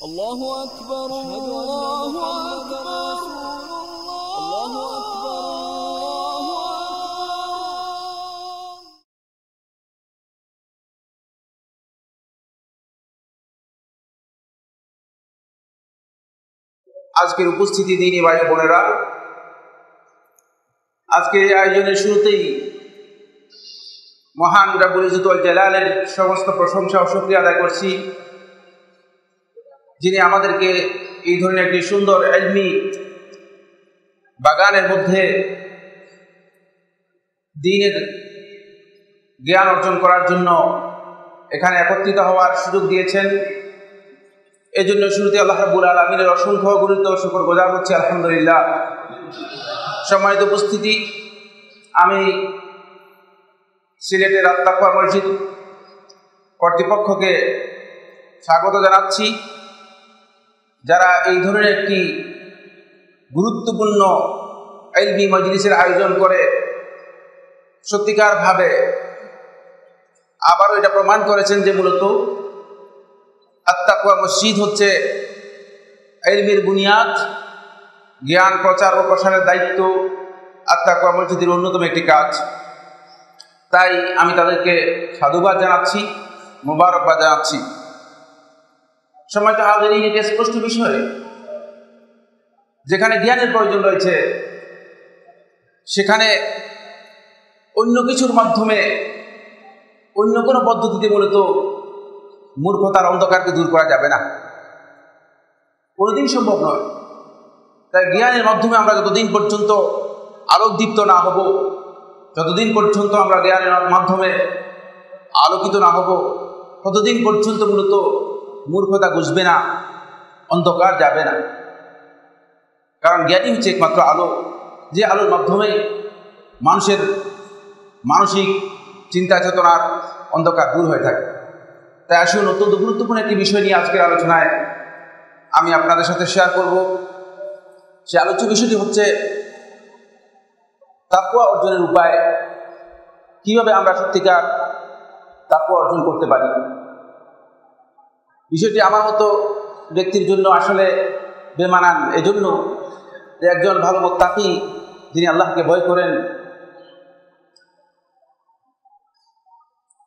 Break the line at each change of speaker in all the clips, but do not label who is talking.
الله أكبر الله أكبر الله أكبر الله أكبر।
আজকের উপস্থিতি দিনী ভাই বোনেরা, আজকে এই আয়োজনের শুরুতেই মহান রব্বুল ইজ্জত ওয়াল জালালের সমস্ত প্রশংসা ও শুকরিয়া আদায় করছি, যিনি আমাদেরকে এই ধরনের একটি সুন্দর ইলমি বাগানের মধ্যে দ্বীনের জ্ঞান অর্জন করার জন্য এখানে একত্রিত হওয়ার সুযোগ দিয়েছেন। এই জন্য শুরুতে আল্লাহ রাব্বুল আলামিনের অসংখ্য গুরুত্ব ও শুকরগুজার হচ্ছি, আলহামদুলিল্লাহ। সম্মানিত উপস্থিতি, আমি সিলেটের আত্তাকওয়া মসজিদ কর্তৃপক্ষকে স্বাগত জানাচ্ছি, যারা এই ধরনের একটি গুরুত্বপূর্ণ ইলমি মজলিসের আয়োজন করে সত্যিকারভাবে আবারও এটা প্রমাণ করেছেন যে মূলত আত্তাকওয়া মসজিদ হচ্ছে ইলমির বুনিয়াদ। জ্ঞান প্রচার ও প্রসারের দায়িত্ব আত্তাকওয়া মসজিদের অন্যতম একটি কাজ। তাই আমি তাদেরকে সাধুবাদ জানাচ্ছি, মোবারকবাদ জানাচ্ছি। সম্মানিত হাজিরিন, এটি স্পষ্ট বিষয়, যেখানে জ্ঞানের প্রয়োজন রয়েছে সেখানে অন্য কিছুর মাধ্যমে, অন্য কোনো পদ্ধতিতে মূলত মূর্খতার অন্ধকারকে দূর করা যাবে না, কোনোদিন সম্ভব নয়। তাই জ্ঞানের মাধ্যমে আমরা যতদিন পর্যন্ত আলোকদীপ্ত না হব, যতদিন পর্যন্ত আমরা জ্ঞানের মাধ্যমে আলোকিত না হব, ততদিন পর্যন্ত মূলত মূর্খতা বুঝবে না, অন্ধকার যাবে না। কারণ জ্ঞানই হচ্ছে একমাত্র আলো, যে আলোর মাধ্যমে মানুষের মানসিক চিন্তা চেতনার অন্ধকার দূর হয়ে থাকে। তাই আসলে অত্যন্ত গুরুত্বপূর্ণ একটি বিষয় নিয়ে আজকের আলোচনায় আমি আপনাদের সাথে শেয়ার করব। সে আলোচ্য বিষয়টি হচ্ছে তাকওয়া অর্জনের উপায়, কিভাবে আমরা সত্যিকার তাকওয়া অর্জন করতে পারি। বিষয়টি আমার মতো ব্যক্তির জন্য আসলে বেমানান, এজন্য যে একজন ভালো মুত্তাকি, যিনি আল্লাহকে ভয় করেন,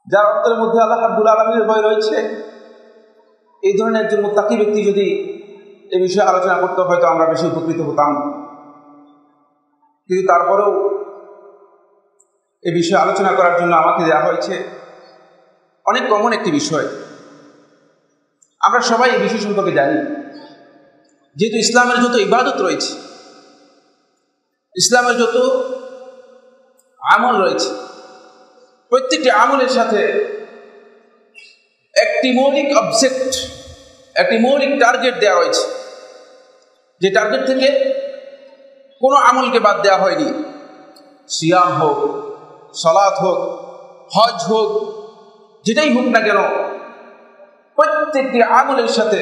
যার অন্তরের মধ্যে আল্লাহ রাব্বুল আলামিনের ভয় রয়েছে, এই ধরনের একজন মুত্তাকি ব্যক্তি যদি এই বিষয়ে আলোচনা করতে, হয়তো আমরা বেশি উপকৃত হতাম। কিন্তু তারপরেও এই বিষয়ে আলোচনা করার জন্য আমাকে দেওয়া হয়েছে অনেক কমন একটি বিষয়। আমরা সবাই এই বিষয় সম্পর্কে জানি, যেহেতু ইসলামের যত ইবাদত রয়েছে, ইসলামের যত আমল রয়েছে, প্রত্যেকটি আমলের সাথে একটি মৌলিক অবজেক্ট, একটি মৌলিক টার্গেট দেওয়া রয়েছে, যে টার্গেট থেকে কোনো আমলকে বাদ দেওয়া হয়নি। সিয়াম হোক, সালাত হোক, হজ হোক, যেটাই হোক না কেন, প্রত্যেকটি আমলের সাথে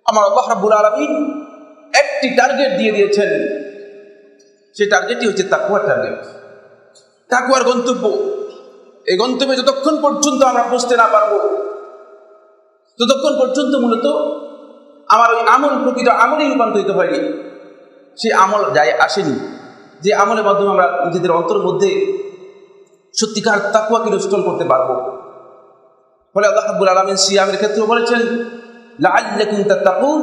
আমার আল্লাহ রাব্বুল আলামিন একটি টার্গেট দিয়ে দিয়েছেন। সেই টার্গেটটি হচ্ছে তাকওয়ার টার্গেট, তাকওয়ার গন্তব্য। এই গন্তব্যে যতক্ষণ পর্যন্ত আমরা পৌঁছতে না পারবো, ততক্ষণ পর্যন্ত মূলত আমার ওই আমল প্রকৃত আমলেই রূপান্তরিত হয়নি, সেই আমল যায় আসেনি, যে আমলের মাধ্যমে আমরা নিজেদের অন্তরের মধ্যে সত্যিকার তাকওয়াকে ইনস্টল করতে পারবো। ফলে আল্লাহ রাব্বুল আলামিন সিয়ামের ক্ষেত্রে বলেছেন লাআল্লাকুম তাত্তাকুন।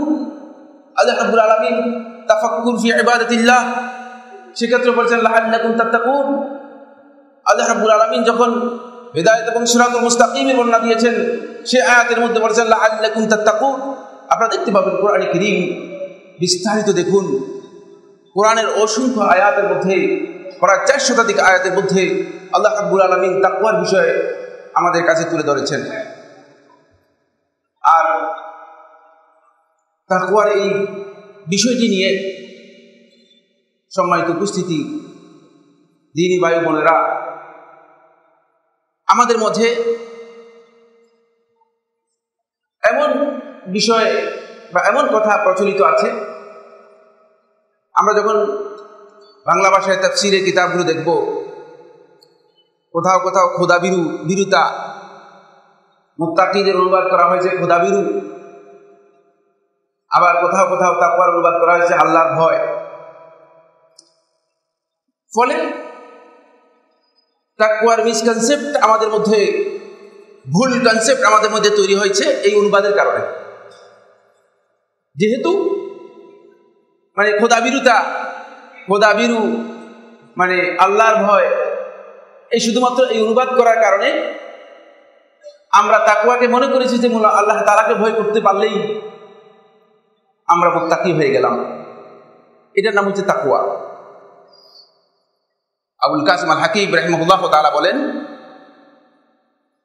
আল্লাহ রাব্বুল আলামিন তাফাক্কুর ফি ইবাদাতিল্লাহ, সেক্ষেত্রে বলেছেন লাআল্লাকুম তাত্তাকুন। আল্লাহ রাব্বুল আলামিন যখন হিদায়াত এবং সিরাতুল মুস্তাকিমের বর্ণনা দিয়েছেন, সেই আয়াতের মধ্যে বলেছেন লাআল্লাকুম তাত্তাকুন। আপনারা দেখতে পাবেন কোরআনে কারীম বিস্তারিত দেখুন, কোরআনের অসংখ্য আয়াতের মধ্যে, প্রায় 4 শতাধিক আয়াতের মধ্যে আল্লাহ রাব্বুল আলামিন তাকওয়ার বিষয়ে আমাদের কাছে তুলে ধরেছেন। আর তাকওয়ার এই বিষয়টি নিয়ে সম্মানিত উপস্থিতি, দ্বীনী ভাই বোনেরা, আমাদের মধ্যে এমন বিষয় বা এমন কথা প্রচলিত আছে, আমরা যখন বাংলা ভাষায় তাফসীরের কিতাবগুলো দেখব, কোথাও কোথাও খোদাভীরুতা, মুত্তাকিদের অনুবাদ করা হয়েছে খোদাভীরু, আবার কোথাও কোথাও তাকওয়ার অনুবাদ করা হয়েছে আল্লাহর ভয়। ফলে তাকওয়ার মিসকনসেপ্ট আমাদের মধ্যে, ভুল কনসেপ্ট আমাদের মধ্যে তৈরি হয়েছে এই অনুবাদের কারণে। যেহেতু মানে খোদাবিরু মানে আল্লাহর ভয়, এই শুধুমাত্র এই অনুবাদ করার কারণে আমরা তাকওয়াকে মনে করেছি যে আল্লাহ তাআলাকে ভয় করতে পারলেই আমরা মুত্তাকি হয়ে গেলাম। এটার নাম হচ্ছে তাকওয়া। আবুল কাসিম আল হাকিম রাহিমাহুল্লাহ তাআলা বলেন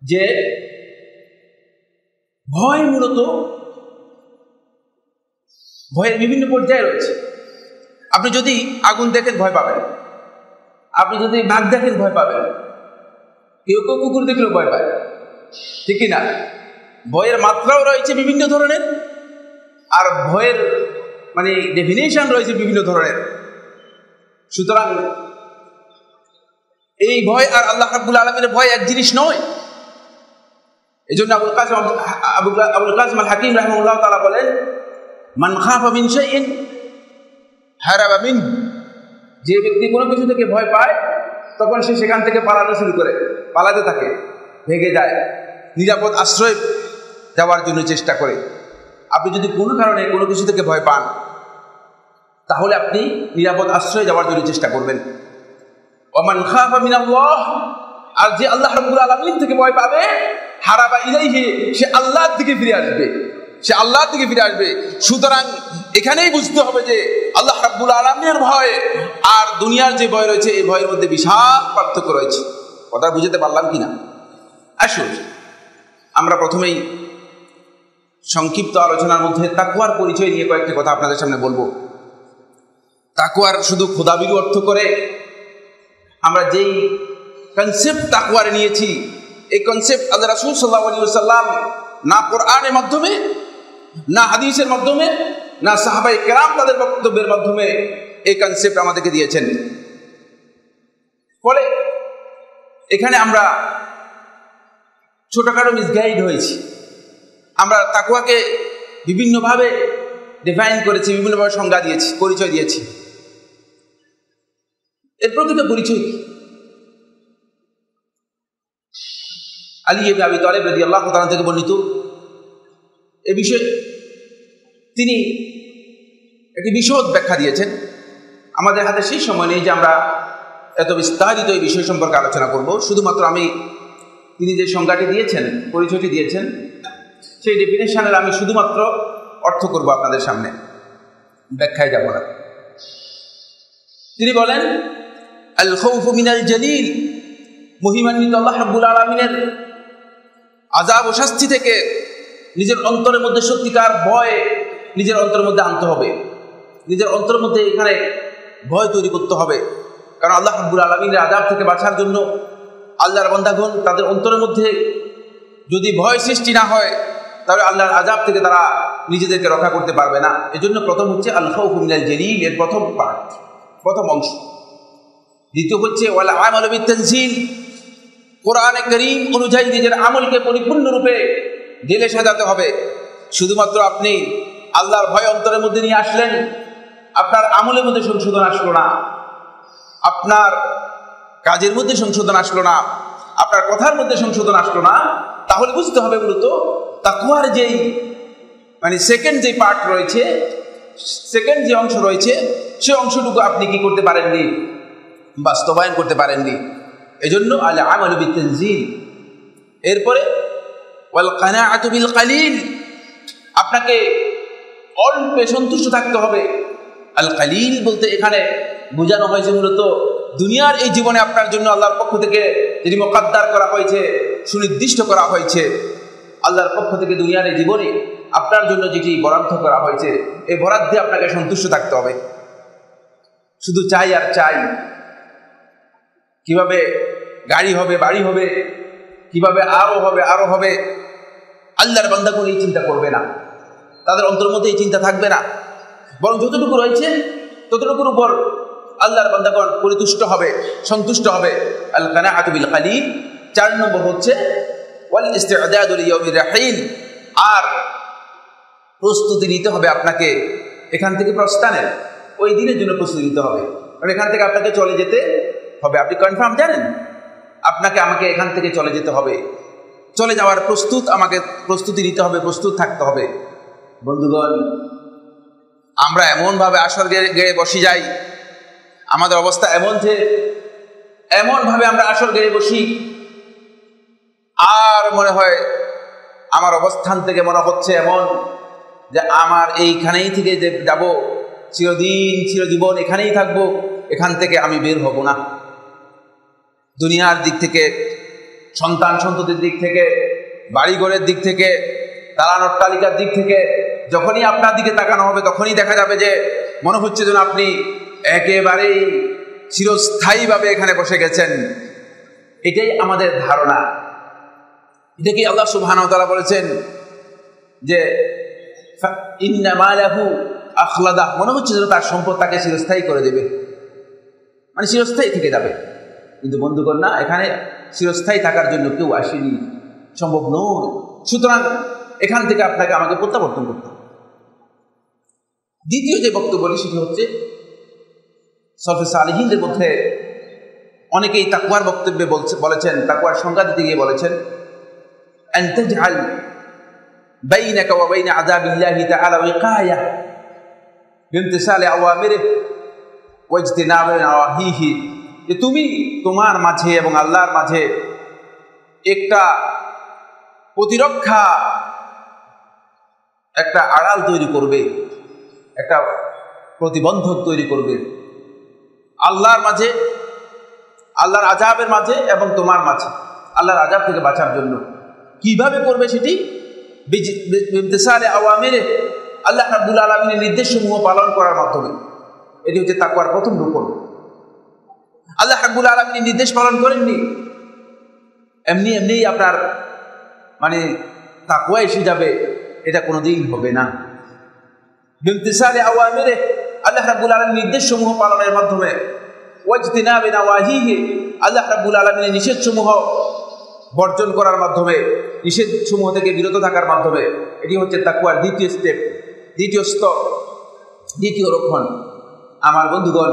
যে ভয় মূলত ভয়ের বিভিন্ন পর্যায়ে রয়েছে। আপনি যদি আগুন দেখেন ভয় পাবেন, আপনি যদি বাঘ দেখেন ভয় পাবেন, কেউ কেউ কুকুর দেখলেও ভয় পায়, ঠিক কি না? ভয়ের মাত্রাও রয়েছে বিভিন্ন ধরনের, আর ভয়ের মানে ডেফিনেশন রয়েছে বিভিন্ন ধরনের। সুতরাং এই ভয় আর আল্লাহ রাব্বুল আলামিনের ভয় এক জিনিস নয়। এই জন্য আবুল কাসিম আল হাকিম রাহিমাহুল্লাহ তাআলা বলেন, মান খাফা মিন শাইইন হারাবা মিন, যে ব্যক্তি কোনো কিছু থেকে ভয় পায় তখন সে সেখান থেকে পালানো শুরু করে, পালাতে থাকে, ভেগে যায়, নিরাপদ আশ্রয় যাওয়ার জন্য চেষ্টা করে। আপনি যদি কোনো কারণে কোনো কিছু থেকে ভয় পান তাহলে আপনি নিরাপদ আশ্রয় যাওয়ার জন্য চেষ্টা করবেন। ওমান খাফা মিনাল্লাহ, আর যে আল্লাহ রাব্বুল আলামিন থেকে ভয় পাবে, হারাবা ইলাইহি, সে আল্লাহর দিকে ফিরে আসবে, সে আল্লাহর দিকে ফিরে আসবে। সুতরাং এখানেই বুঝতে হবে যে আল্লাহ রাব্বুল আলামিনের ভয় আর দুনিয়ার যে ভয় রয়েছে এই ভয়ের মধ্যে বিশাল পার্থক্য রয়েছে। কথা বুঝতে পারলাম কিনা? আসুন আমরা প্রথমেই সংক্ষিপ্ত আলোচনার মধ্যে তাকওয়ার পরিচয় নিয়ে কয়েকটি কথা আপনাদের সামনে বলবো। তাকওয়ার শুধু খোদাবিরু অর্থ করে আমরা যেই কনসেপ্ট তাকওয়ার নিয়েছি, এই কনসেপ্ট আল্লাহ রাসূল সাল্লাল্লাহু আলাইহি ওয়াসাল্লাম না কোরআনের মাধ্যমে, না হাদিসের মাধ্যমে, না সাহাবায়ে কেরাম তাদের বক্তব্যের মাধ্যমে এই কনসেপ্ট আমাদেরকে দিয়েছেন। ফলে এখানে আমরা ছোটখাটো মিসগাইড হয়েছি। আমরা তাকওয়াকে বিভিন্নভাবে ডিফাইন করেছি, বিভিন্নভাবে সংজ্ঞা দিয়েছি, পরিচয় দিয়েছি। এর প্রকৃত পরিচয় কি? আলী ইবনে আবি তালিব রাদিয়াল্লাহু তাআলা থেকে বর্ণিত এ বিষয়ে তিনি একটি বিশদ ব্যাখ্যা দিয়েছেন। আমাদের হাতে সেই সময় নেই যে আমরা এত বিস্তারিত এই বিষয় সম্পর্কে আলোচনা করব। শুধুমাত্র আমি তিনি যে সংজ্ঞাটি দিয়েছেন, পরিচয়টি দিয়েছেন, সেই ডেফিনেশনের আমি শুধুমাত্র অর্থ করব আপনাদের সামনে, ব্যাখ্যায় যাব না। তিনি বলেন, আল খাউফু মিনাল জালিল, মহিমান্বিত আল্লাহ রাব্বুল আলামিনের আযাব ও শাস্তি থেকে নিজের অন্তরের মধ্যে সত্যিকার ভয় নিজের অন্তরের মধ্যে আনতে হবে। নিজের অন্তরের মধ্যে এখানে ভয় তৈরি করতে হবে। কারণ আল্লাহ রাব্বুল আলামিনের আযাব থেকে বাঁচার জন্য আল্লাহর বান্দাগণ তাদের অন্তরের মধ্যে যদি ভয় সৃষ্টি না হয় তাহলে আল্লাহর আযাব থেকে তারা নিজেদেরকে রক্ষা করতে পারবে না। এজন্য প্রথম হচ্ছে আল খাউফু মিনাল জালিল, এর প্রথম পার্ট, প্রথম অংশ। দ্বিতীয় হচ্ছে ওয়াল আমালু বিত-তানজিল, কোরআনে কারীম অনুযায়ী নিজের আমলকে পরিপূর্ণরূপে ঢেলে সাজাতে হবে। শুধুমাত্র আপনি আল্লাহর ভয় অন্তরের মধ্যে নিয়ে আসলেন, আপনার আমলের মধ্যে সংশোধন আসলো না, আপনার কাজের মধ্যে সংশোধন আসলো না, আপনার কথার মধ্যে সংশোধন আসলো না, তাহলে বুঝতে হবে মূলত তাকওয়ার যেই মানে সেকেন্ড যে পার্ট রয়েছে, সেকেন্ড যে অংশ রয়েছে, সে অংশটুকু আপনি কি করতে পারেননি, বাস্তবায়ন করতে পারেননি। এজন্য আল আমালু বিত-তানজিল। এরপরে ওয়াল কানাআতু বিল কালিল, আপনাকে অল্পে সন্তুষ্ট থাকতে হবে। আল কালিল বলতে এখানে বোঝানো হয়েছে মূলত দুনিয়ার এই জীবনে আপনার জন্য আল্লাহর পক্ষ থেকে যেটি মুকদ্দার করা হয়েছে, সুনির্দিষ্ট করা হয়েছে, আল্লাহর পক্ষ থেকে দুনিয়ার এই জীবনে আপনার জন্য যেটি বরাদ্দ করা হয়েছে, এই বরাদ্দে আপনাকে সন্তুষ্ট থাকতে হবে। শুধু চাই আর চাই, কিভাবে গাড়ি হবে, বাড়ি হবে, কিভাবে আরো হবে, আরো হবে, আল্লাহর বান্দাগণ এই চিন্তা করবে না, তাদের অন্তরের মধ্যে এই চিন্তা থাকবে না। বরং যতটুকু রয়েছে ততটুকুর উপর আল্লাহর বান্দাগণ পরিতুষ্ট হবে, সন্তুষ্ট হবে। আল কানাআতু বিল কালিল। 4 নম্বর হচ্ছে ওয়াল ইস্তিআদাদু লিয়াউমির রাহিল, আর প্রস্তুতি নিতে হবে আপনাকে এখান থেকে প্রস্থানের, ওই দিনের জন্য প্রস্তুতি নিতে হবে। কারণ এখান থেকে আপনাকে চলে যেতে হবে। আপনি কনফার্ম জানেন আপনাকে আমাকে এখান থেকে চলে যেতে হবে, চলে যাওয়ার আমাকে প্রস্তুতি নিতে হবে, প্রস্তুত থাকতে হবে। বন্ধুগণ, আমরা এমনভাবে আসর গেড়ে বসে যাই, আমাদের অবস্থা এমন যে এমনভাবে আমরা আসর গেড়ে বসি, আর মনে হয় আমার অবস্থান থেকে মনে হচ্ছে এমন যে আমার এইখানেই থেকে যাব, চিরজীবন এখানেই থাকবো, এখান থেকে আমি বের হব না। দুনিয়ার দিক থেকে, সন্তান সন্ততির দিক থেকে, বাড়িঘরের দিক থেকে, দালান অট্টালিকার দিক থেকে যখনই আপনার দিকে তাকানো হবে তখনই দেখা যাবে যে মনে হচ্ছে যেন আপনি একেবারেই চিরস্থায়ীভাবে এখানে বসে গেছেন। এটাই আমাদের ধারণা। এটাকে আল্লাহ সুবহানাহু ওয়া তাআলা বলেছেন যে ইন্না মালাহু আখলাদা, মনে হচ্ছে যেন তার সম্পদ তাকে চিরস্থায়ী করে দেবে, মানে চিরস্থায়ী থেকে যাবে। কিন্তু বন্ধুগণ, না, এখানে চিরস্থায়ী থাকার জন্য কেউ আসেনি, সম্ভব নয়। সুতরাং এখান থেকে আপনাকে আমাকে প্রত্যাবর্তন করতে হবে। দ্বিতীয় যে বক্তব্য বলি সেটি হচ্ছে সলফে সালিহিনদের মধ্যে অনেকেই তাকওয়ার বক্তব্যে বলেছেন, তাকওয়ার সংজ্ঞা দিতে গিয়ে বলেছেন আন তাজআল বাইনাকা ওয়া বাইনা আযাবিল্লাহি তাআলা ওয়াকায়া বিইমতিসালি আওয়ামিরিহি ওয়া ইজতিনাবি নাওয়াহিহি, যে তুমি তোমার মাঝে এবং আল্লাহর মাঝে একটা প্রতিরক্ষা, একটা আড়াল তৈরি করবে, একটা প্রতিবন্ধক তৈরি করবে আল্লাহর মাঝে, আল্লাহর আযাবের মাঝে এবং তোমার মাঝে, আল্লাহর আযাব থেকে বাঁচার জন্য। কিভাবে করবে সেটি? বিইমতিসালি আওয়ামিরিহি, আল্লাহ রাব্বুল আলামিনের নির্দেশসমূহ পালন করার মাধ্যমে। এটি হচ্ছে তাকওয়ার প্রথম রূপন। আল্লাহ রাব্বুল আলামিনের নির্দেশ পালন করেননি, এমনি আপনার মানে তাকওয়া এসে যাবে, এটা কোনোদিন হবে না। বিইমতিসালি আওয়ামিরিহি, আল্লাহ রাব্বুল আলামিনের নির্দেশসমূহ পালনের মাধ্যমে, ওয়াজতিনাবি নাওয়াহিহি, আল্লাহ রাব্বুল আলামিনের নিষেধসমূহ বর্জন করার মাধ্যমে, নিষেধসমূহ থেকে বিরত থাকার মাধ্যমে। এটি হচ্ছে তাকওয়ার দ্বিতীয় স্টেপ, দ্বিতীয় স্তর, দ্বিতীয় রক্ষণ। আমার বন্ধুগণ,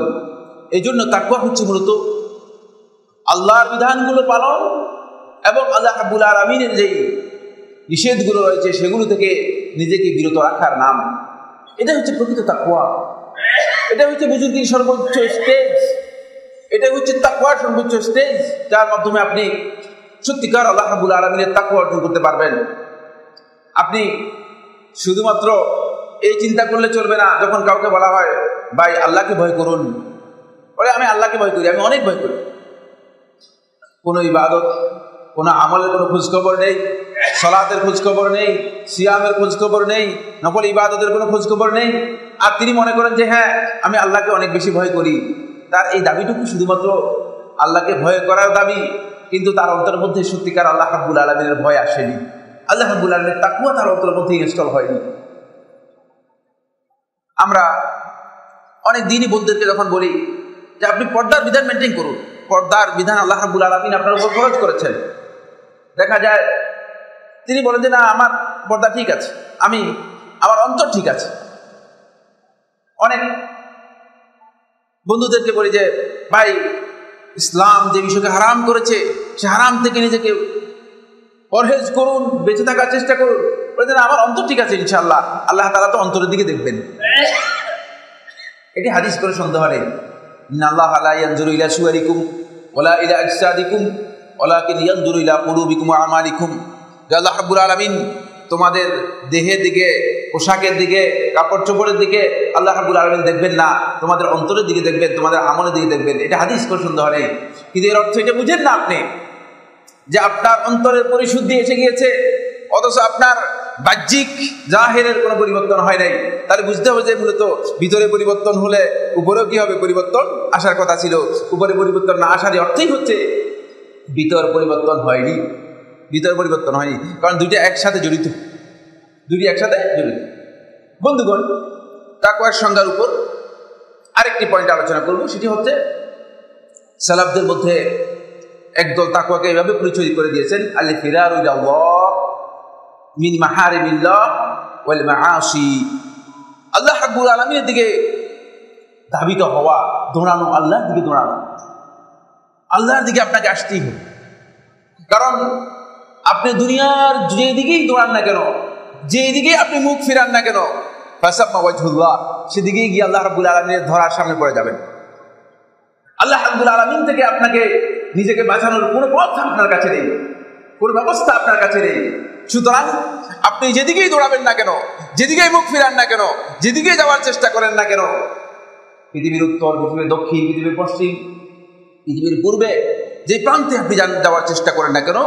এই জন্য তাকওয়া হচ্ছে মূলত আল্লাহর বিধানগুলো পালন এবং আল্লাহ রাব্বুল আলামিনের যেই নিষেধগুলো রয়েছে সেগুলো থেকে নিজেকে বিরত রাখার নাম। এটা হচ্ছে প্রকৃত তাকওয়া। এটা হচ্ছে বুজুর্গির সর্বোচ্চ স্টেজ, এটা হচ্ছে তাকওয়ার সর্বোচ্চ স্টেজ, যার মাধ্যমে আপনি সত্যিকার আল্লাহ রাব্বুল আলামিনের তাকওয়া অর্জন করতে পারবেন। আপনি শুধুমাত্র এই চিন্তা করলে চলবে না, যখন কাউকে বলা হয় ভাই আল্লাহকে ভয় করুন, বলে আমি আল্লাহকে ভয় করি, আমি অনেক ভয় করি। কোনো ইবাদত, কোনো আমলের কোনো খোঁজখবর নেই, সালাতের খোঁজখবর নেই, সিয়ামের খোঁজখবর নেই, নফল ইবাদতের কোনো খোঁজখবর নেই, আর তিনি মনে করেন যে হ্যাঁ আমি আল্লাহকে অনেক বেশি ভয় করি। তার এই দাবিটুকু শুধুমাত্র আল্লাহকে ভয় করার দাবি, কিন্তু তার অন্তরের মধ্যে সত্যিকার আল্লাহ রাব্বুল আলামিনের ভয় আসেনি, আল্লাহ রাব্বুল আলামিনের তাকওয়া তার অন্তরের মধ্যে ইনস্টল হয়নি। আমরা অনেক দিনই বন্ধুদেরকে যখন বলি যে আপনি পর্দার বিধান মেনটেন করুন, পর্দার বিধান আল্লাহ রাব্বুল আলামিন আপনার উপর ফরজ করেছেন, দেখা যায় তিনি বলেন যে না আমার পর্দা ঠিক আছে, আমার অন্তর ঠিক আছে। অনেক বন্ধুদেরকে বলি যে ভাই ইসলাম যে বিষয়কে হারাম করেছে সে হারাম থেকে নিজেকে পরহেজ করুন, বেঁচে থাকার চেষ্টা করুন। বলে না আমার অন্তর ঠিক আছে ইনশাআল্লাহ, আল্লাহ তাআলা তো অন্তরের দিকে দেখবেন। এটি হাদিস করে সন্দেহ নেই। ইন্নাল্লাহা লা ইয়ানজুরু ইলা সুওয়ারিকুম ওয়ালা ইলা আজসাদিকুম ওয়ালাকিন ইয়ানজুরু ইলা কুলুবিকুম ওয়া আমালিকুম। আল্লাহ রাব্বুল আলামিন তোমাদের দেহের দিকে, পোশাকের দিকে, কাপড় চোপড়ের দিকে আল্লাহ রাব্বুল আলামিন দেখবেন না, তোমাদের অন্তরের দিকে দেখবেন, তোমাদের আমলের দিকে দেখবেন। এটা হাদিস করে সন্দেহ নেই। কিন্তু এর অর্থ এটা বুঝেন না আপনি যে আপনার অন্তরের পরিশুদ্ধি এসে গিয়েছে অথচ আপনার বাহ্যিক জাহেরের কোনো পরিবর্তন হয় নাই। তাহলে বুঝতে হবে যে মূলত ভিতরে পরিবর্তন হলে উপরেও কি হবে, পরিবর্তন আসার কথা ছিল। উপরে পরিবর্তন না আসারই অর্থই হচ্ছে ভিতর পরিবর্তন হয়নি, ভিতর পরিবর্তন হয়নি, কারণ দুইটা একসাথে জড়িত, দুইটি একসাথে জড়িত। বন্ধুগণ, তাকওয়ার সংজ্ঞার উপর আরেকটি পয়েন্ট আলোচনা করব, সেটি হচ্ছে সালাফদের মধ্যে একদল তাকওয়াকে এভাবে পরিচয় করে দিয়েছেন, আল ফিরারু ইলাল্লাহ মিন মাহারিমিল্লাহ ওয়াল মাআসি, আল্লাহ রাব্বুল আলামিনের দিকে ধাবিত হওয়া, দৌড়ানো, আল্লাহর দিকে দৌড়ানো, আল্লাহর দিকে আপনাকে আসতেই হবে। কারণ আপনি দুনিয়ার যেদিকেই দৌড়ান না কেন, যেদিকেই আপনি মুখ ফিরান না কেন, ফাসাম্মা ওয়াজহুল্লাহ, সেদিকেই গিয়ে আল্লাহ রাব্বুল আলামিনের ধরার সামনে পড়ে যাবেন। আল্লাহ রাব্বুল আলামিন থেকে আপনাকে নিজেকে বাঁচানোর কোনো পথ আপনার কাছে নেই, কোনো ব্যবস্থা আপনার কাছে নেই। সুতরাং আপনি যেদিকেই দৌড়াবেন না কেন, যেদিকেই মুখ ফিরান না কেন, যেদিকেই যাওয়ার চেষ্টা করেন না কেন, পৃথিবীর উত্তর, পৃথিবীর দক্ষিণ, পৃথিবীর পশ্চিম, পৃথিবীর পূর্বে, যে প্রান্তে আপনি যাওয়ার চেষ্টা করেন না কেন,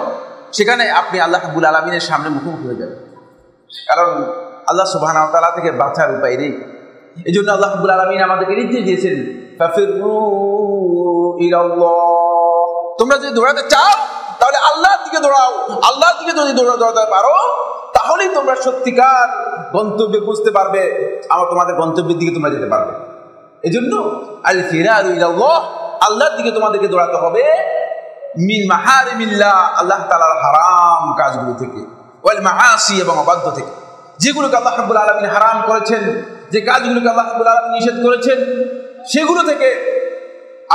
সেখানে আপনি আল্লাহ রাব্বুল আলামিনের সামনে মুখোমুখি হয়ে যাবেন। কারণ আল্লাহ সুবহানাহু ওয়া তাআলা থেকে বাঁচার উপায় নেই। এই জন্য আল্লাহ রাব্বুল আলামিন আমাদেরকে নির্দেশ দিয়েছেন, ফাফিরু ইলাল্লাহ, তোমরা যদি দৌড়াতে চাও তাহলে আল্লাহর দিকে দৌড়াও। আল্লাহর দিকে যদি দৌড়াতে পারো তাহলেই তোমরা সত্যিকার গন্তব্যে পৌঁছতে পারবে, তোমাদের গন্তব্যের দিকে তোমরা যেতে পারবে। এই জন্য আল ফিরারু ইলাল্লাহ, আল্লাহর দিকে তোমাদেরকে দৌড়াতে হবে, মিন মাহারিমিল্লাহ, আল্লাহ তাআলার হারাম কাজগুলো থেকে, ওয়াল মাআসি, এবং অবাধ্য থেকে, যেগুলোকে আল্লাহ রাব্বুল আলামিন হারাম করেছেন, যে কাজগুলোকে আল্লাহ রাব্বুল আলামিন নিষেধ করেছেন, সেগুলো থেকে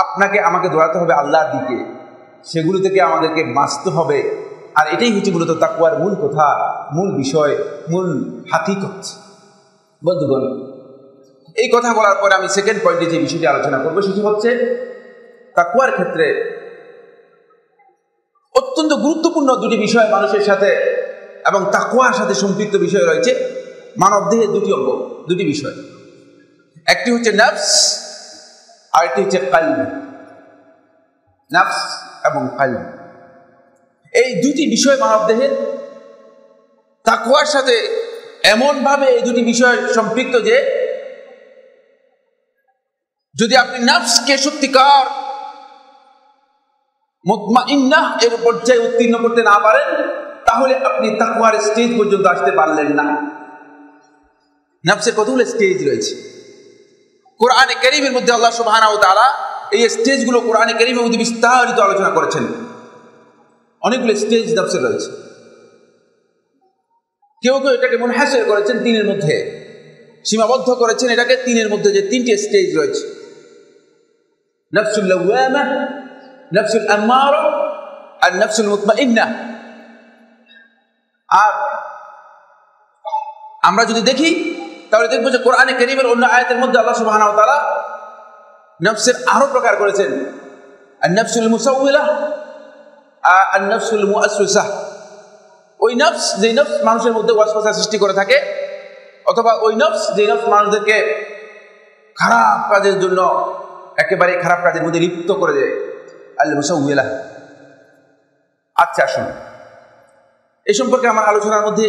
আপনাকে আমাকে দৌড়াতে হবে আল্লাহর দিকে, সেগুলো থেকে আমাদেরকে বাঁচতে হবে। আর এটাই হচ্ছে মূলত তাকওয়ার মূল কথা, মূল বিষয়, মূল হাকিকত। বন্ধুগণ, এই কথা বলার পরে আমি সেকেন্ড পয়েন্টে যে বিষয়টি আলোচনা করবো সেটি হচ্ছে তাকওয়ার ক্ষেত্রে অত্যন্ত গুরুত্বপূর্ণ দুটি বিষয় মানুষের সাথে এবং তাকওয়ার সাথে সম্পৃক্ত বিষয় রয়েছে। মানব দেহের দুটি অঙ্গ, দুটি বিষয়, একটি হচ্ছে নফস, আরেকটি হচ্ছে কলব। নফস এবং কলব, এই দুটি বিষয় মানব দেহের তাকওয়ার সাথে এমনভাবে এই দুটি বিষয় সম্পৃক্ত যে যদি আপনি নফসকে সত্যিকার মুতমাইন্নাহ এর পর্যায়ে উত্তীর্ণ করতে না পারেন, তাহলে আপনি তাকওয়ার স্টেজ পর্যন্ত আসতে পারলেন না। নফসের কতগুলো স্টেজ রয়েছে কোরআনে কারীমের মধ্যে। আল্লাহ সুবহানাহু ওয়া তাআলা এই স্টেজগুলো কোরআনে কারীমের মধ্যে বিস্তারিত আলোচনা করেছেন। অনেকগুলো স্টেজ নফসের রয়েছে। কেউ কেউ এটাকে মুনহাসির করেছেন তিনের মধ্যে, সীমাবদ্ধ করেছেন এটাকে তিনের মধ্যে, যে তিনটি স্টেজ রয়েছে: নফসুল লাওয়ামা, নফসুল আম্মারা আর নফসুল মুতমাইন্নাহ। আর আমরা যদি দেখি তাহলে দেখবো যে কোরআনে কারীমের অন্য আয়াতের মধ্যে আল্লাহ সুবহানাহু ওয়া তাআলা নফসের আরো প্রকার করেছেন: আন-নফসুল মুসাউওয়ালা, আন-নফসুল মুআসসিসা। ওই নফস, যে নফস মানুষের মধ্যে ওয়াসওয়াসা সৃষ্টি করে থাকে, অথবা ওই নফস, যে নফস মানুষদেরকে খারাপ কাজের জন্য, একেবারে খারাপ কাজের মধ্যে লিপ্ত করে দেয়, আল-মুসাউওয়ালা। আচ্ছা, আসুন এই সম্পর্কে আমার আলোচনার মধ্যে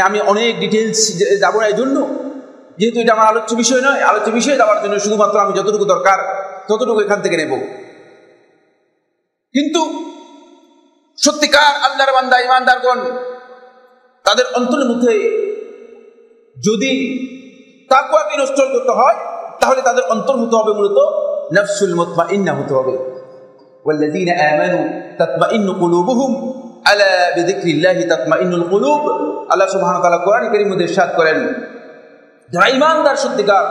আমি অনেক ডিটেলস যাবো না, এই জন্য যেহেতু এটা আমার আলোচ্য বিষয় নয়, আলোচ্য বিষয় যাওয়ার জন্য শুধুমাত্র আমি যতটুকু দরকার ততটুকু এখান থেকে নেব। কিন্তু সত্যিকার আল্লাহর বান্দা, ইমানদারগণ, তাদের অন্তরের মধ্যে যদি তাকওয়াকে ইনস্টল করতে হয়, তাহলে তাদের অন্তর হতে হবে মূলত নফসুল মুতমাইন্নাহ হতে হবে। ওয়াল্লাযীনা আমানু তাতমাইন্নু কুলুবুহুম আলা বিযিকরিল্লাহি তাতমাইন্নুল কুলুব। আল্লাহ সুবহানাহু ওয়া তাআলা কোরআন কারীমের মধ্যে ইরশাদ করেন, যারা ঈমানদার সত্যিকার,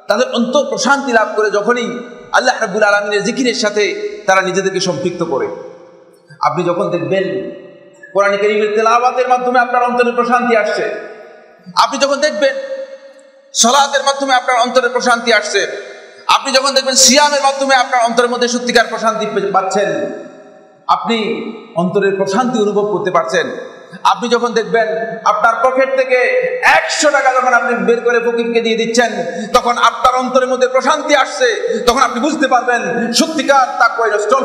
তাদের অন্তর প্রশান্তি লাভ করে যখনই আল্লাহ রাব্বুল আলামিনের জিকিরের সাথে তারা নিজেদেরকে সম্পৃক্ত করে। আপনি যখন দেখবেন কোরআন কারীমের তেলাওয়াতের মাধ্যমে আপনার অন্তরে প্রশান্তি আসছে, আপনি যখন দেখবেন সালাতের মাধ্যমে আপনার অন্তরে প্রশান্তি আসছে, আপনি যখন দেখবেন সিয়ামের মাধ্যমে আপনার অন্তরের মধ্যে সত্যিকার প্রশান্তি পাচ্ছেন, আপনি অন্তরের প্রশান্তি অনুভব করতে পারছেন, আপনি যখন দেখবেন আপনার পকেট থেকে 100 টাকা যখন আপনি বের করে ফকিরকে দিয়ে দিচ্ছেন, তখন আপনার অন্তরের মধ্যে প্রশান্তি আসছে, তখন আপনি বুঝতে পারবেন সত্যিকার তাকওয়া ইনস্টল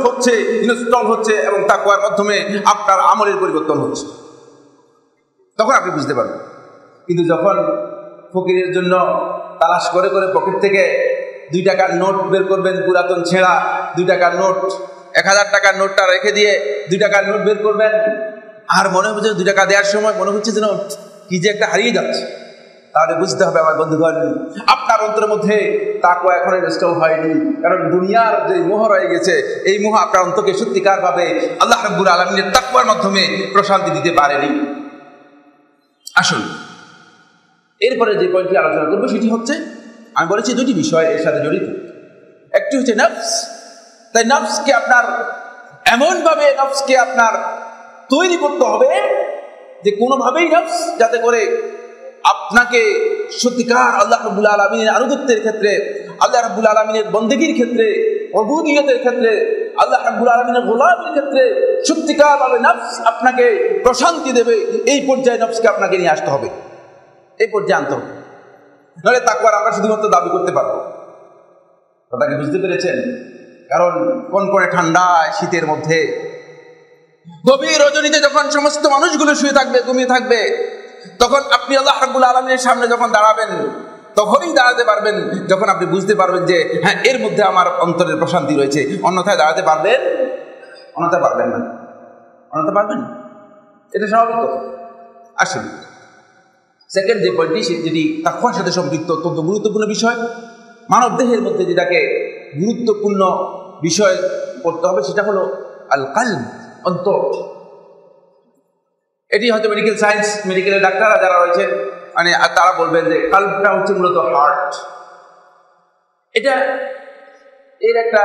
হচ্ছে এবং তাকওয়ার মাধ্যমে আপনার আমলের পরিবর্তন হচ্ছে, তখন আপনি বুঝতে পারবেন। কিন্তু যখন ফকিরের জন্য তালাশ করে করে পকেট থেকে 2 টাকার নোট বের করবেন, পুরাতন ছেঁড়া 2 টাকার নোট, 1000 টাকার নোটটা রেখে দিয়ে 2 টাকার নোট বের করবেন, আর মনে হচ্ছে 2 টাকা দেওয়ার সময় মনে হচ্ছে যেন কি যে একটা হারিয়ে যাচ্ছে, তাহলে বুঝতে হবে আমার বন্ধুগণ, আপনার অন্তরের মধ্যে তাকওয়া এখনো ইনস্টল হয়নি। কারণ দুনিয়ার যে মোহ রয়ে গেছে, এই মোহ আপনার অন্তরকে সত্যিকার ভাবে আল্লাহ রাব্বুল আলামিনের তাকওয়ার মাধ্যমে প্রশান্তি দিতে পারেনি। আসুন এরপরে যে পয়েন্টটি আলোচনা করবো সেটি হচ্ছে, আমি বলেছি দুটি বিষয় এর সাথে জড়িত। একটি হচ্ছে নফস। তাই নফসকে আপনার এমনভাবে নফসকে আপনার তৈরি করতে হবে যে কোনোভাবেই নফস যাতে করে আপনাকে সত্যিকার আল্লাহ রাব্বুল আলামিনের আনুগত্যের ক্ষেত্রে, আল্লাহ রাব্বুল আলামিনের বন্দেগীর ক্ষেত্রে, উবুদিয়তের ক্ষেত্রে, আল্লাহ রাব্বুল আলামিনের গোলামের ক্ষেত্রে সত্যিকারভাবে নফস আপনাকে প্রশান্তি দেবে, এই পর্যায়ে নফসকে আপনাকে নিয়ে আসতে হবে, এই পর্যায়ে আনতে হবে। নাহলে তাকওয়ার আমরা শুধুমাত্র দাবি করতে পারবো। কথাকে বুঝতে পেরেছেন? কারণ কনকনে ঠান্ডায় শীতের মধ্যে গভীর রজনীতে যখন সমস্ত মানুষগুলো শুয়ে থাকবে, ঘুমিয়ে থাকবে, তখন আপনি আল্লাহ রাব্বুল আলামিনের সামনে যখন দাঁড়াবেন, তখনই দাঁড়াতে পারবেন যখন আপনি বুঝতে পারবেন যে হ্যাঁ, এর মধ্যে আমার অন্তরের প্রশান্তি রয়েছে। অন্যথায় দাঁড়াতে পারবেন? অন্যথায় পারবেন না। অন্যথায় পারবেন, এটা স্বাভাবিক কথা। আসুন, সেকেন্ড যে পয়েন্টটি, যেটি তাকওয়ার সাথে সম্পৃক্ত, অত্যন্ত গুরুত্বপূর্ণ বিষয়, মানব দেহের মধ্যে যেটাকে গুরুত্বপূর্ণ বিষয় করতে হবে, সেটা হলো আল কলব, অন্তর। এটি হয়তো মেডিকেল সায়েন্স, মেডিকেলের ডাক্তাররা যারা রয়েছেন মানে তারা বলবেন যে কলবটা হচ্ছে মূলত হার্ট। এটা এর একটা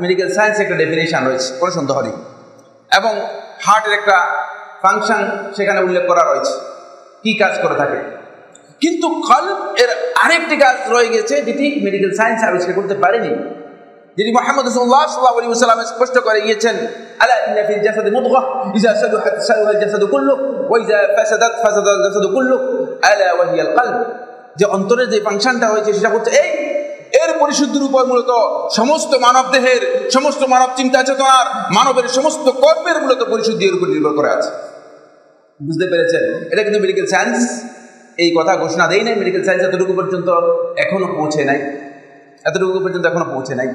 মেডিকেল সায়েন্স একটা ডেফিনেশন রয়েছে, কোনো সন্দেহ নেই। এবং হার্টের একটা ফাংশন সেখানে উল্লেখ করা রয়েছে, কি কাজ করে থাকে। কিন্তু কলব এর আরেকটি কাজ রয়ে গেছে যেটি মেডিকেল সায়েন্স আবিষ্কার করতে পারেনি, যিনি মুহাম্মদ রাসূলুল্লাহ সাল্লাল্লাহু আলাইহি ওয়াসাল্লাম স্পষ্ট করে গিয়েছেন, আলা ইন্না ফিল জাসাদি মুদগাহ ইযা সালাহাত সালাহাল জাসাদু কুল্লু ওয়া ইযা ফাসাদাত ফাসাদাল জাসাদু কুল্লু আলা ওয়া হিয়াল কলব। যে অন্তরের যে ফাংশনটা হয়েছে সেটা হচ্ছে এই, এর পরিশুদ্ধির উপর মূলত সমস্ত মানব দেহের, সমস্ত মানব চিন্তা চেতনার, মানবের সমস্ত কর্মের মূলত পরিশুদ্ধির উপর নির্ভর করে আছে। বুঝতে পেরেছেন? এটা কিন্তু মেডিকেল সায়েন্স এই কথা ঘোষণা দেয় নাই। মেডিকেল সায়েন্স এতটুকু পর্যন্ত এখনো পৌঁছে নাই, এতটুকু পর্যন্ত এখনো পৌঁছে নাই।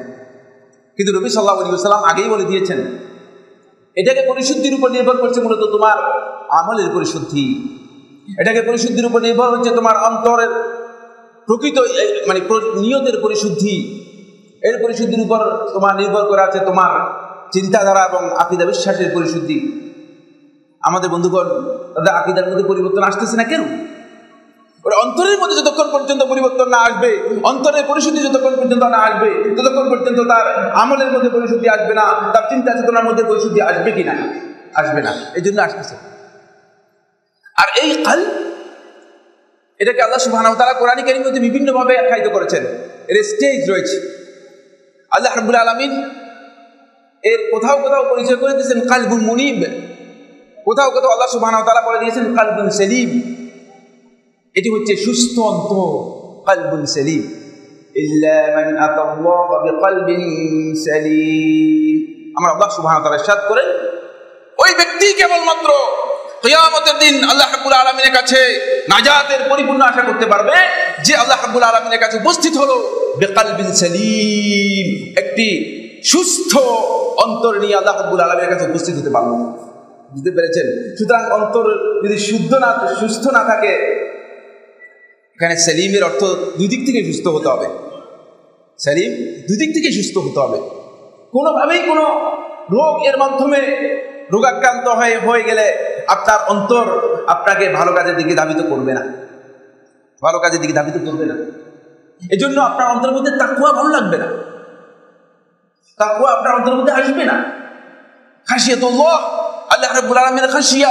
কিন্তু নবী সাল্লাল্লাহু আলাইহি ওয়াসাল্লাম আগেই বলে দিয়েছেন, এটাকে পরিশুদ্ধির উপর নির্ভর করছে মূলত তোমার আমলের পরিশুদ্ধি, এটাকে পরিশুদ্ধির উপর নির্ভর হচ্ছে তোমার অন্তরের প্রকৃত মানে নিয়তের পরিশুদ্ধি, এর পরিশুদ্ধির উপর তোমার নির্ভর করে আছে তোমার চিন্তাধারা এবং আকীদা বিশ্বাসের পরিশুদ্ধি। আমাদের বন্ধুগণ, তাদের আকীদার মধ্যে পরিবর্তন আসতেছে না কেন? অন্তরের মধ্যে যতক্ষণ পর্যন্ত পরিবর্তন না আসবে, অন্তরের পরিশুদ্ধি যতক্ষণ পর্যন্ত না আসবে, ততক্ষণ পর্যন্ত তার আমলের মধ্যে পরিশুদ্ধি আসবে না, তার চিন্তা চেতনার মধ্যে পরিশুদ্ধি আসবে কিনা? আসবে না। এই জন্য আসতেছে। আর এই কলব, এটাকে আল্লাহ সুবহানাহু ওয়া তাআলা কোরআন কারীমের মধ্যে বিভিন্নভাবে আখ্যায়িত করেছেন। এর স্টেজ রয়েছে। আল্লাহ রাব্বুল আলামিন এর কোথাও কোথাও পরিচয় করে দিয়েছেন কলবুন মুনিব, কোথাও কোথাও আল্লাহ সুবহানাহু ওয়া তাআলা বলে দিয়েছেন কলবুন সেলিম। এটি হচ্ছে সুস্থ অন্তর, কলবুন সেলিম। ইল্লা মান আতাল্লাহ বিকলবিন সেলিম। আমরা আল্লাহ সুবহানাহু ওয়া তাআলা ইরশাদ করেন, ওই ব্যক্তি কেবলমাত্র কিয়ামতের দিন আল্লাহ রাব্বুল আলামিনের কাছে নাজাতের পরিপূর্ণ আশা করতে পারবে যে আল্লাহ রাব্বুল আলামিনের কাছে উপস্থিত হলো বিকলবিন সেলিম, একটি সুস্থ অন্তর নিয়ে আল্লাহ রাব্বুল আলামিনের কাছে উপস্থিত হতে পারলো। বুঝতে পেরেছেন? সুতরাং অন্তর যদি সুস্থ না থাকে, এখানে সেলিমের অর্থ দুই দিক থেকে সুস্থ হতে হবে। সেলিম দুই দিক থেকে সুস্থ হতে হবে। কোনোভাবেই কোনো রোগ এর মাধ্যমে রোগাক্রান্ত হয়ে গেলে আপনার অন্তর আপনাকে ভালো কাজের দিকে ধাবিত করবে না, ভালো কাজের দিকে ধাবিত করবে না। এই জন্য আপনার অন্তরের মধ্যে তাকওয়া ভালো লাগবে না, তাকওয়া আপনার অন্তরের মধ্যে আসবে না। খাশিয়াতুল্লাহ, আল্লাহ রাব্বুল আলামিনের খাশিয়া,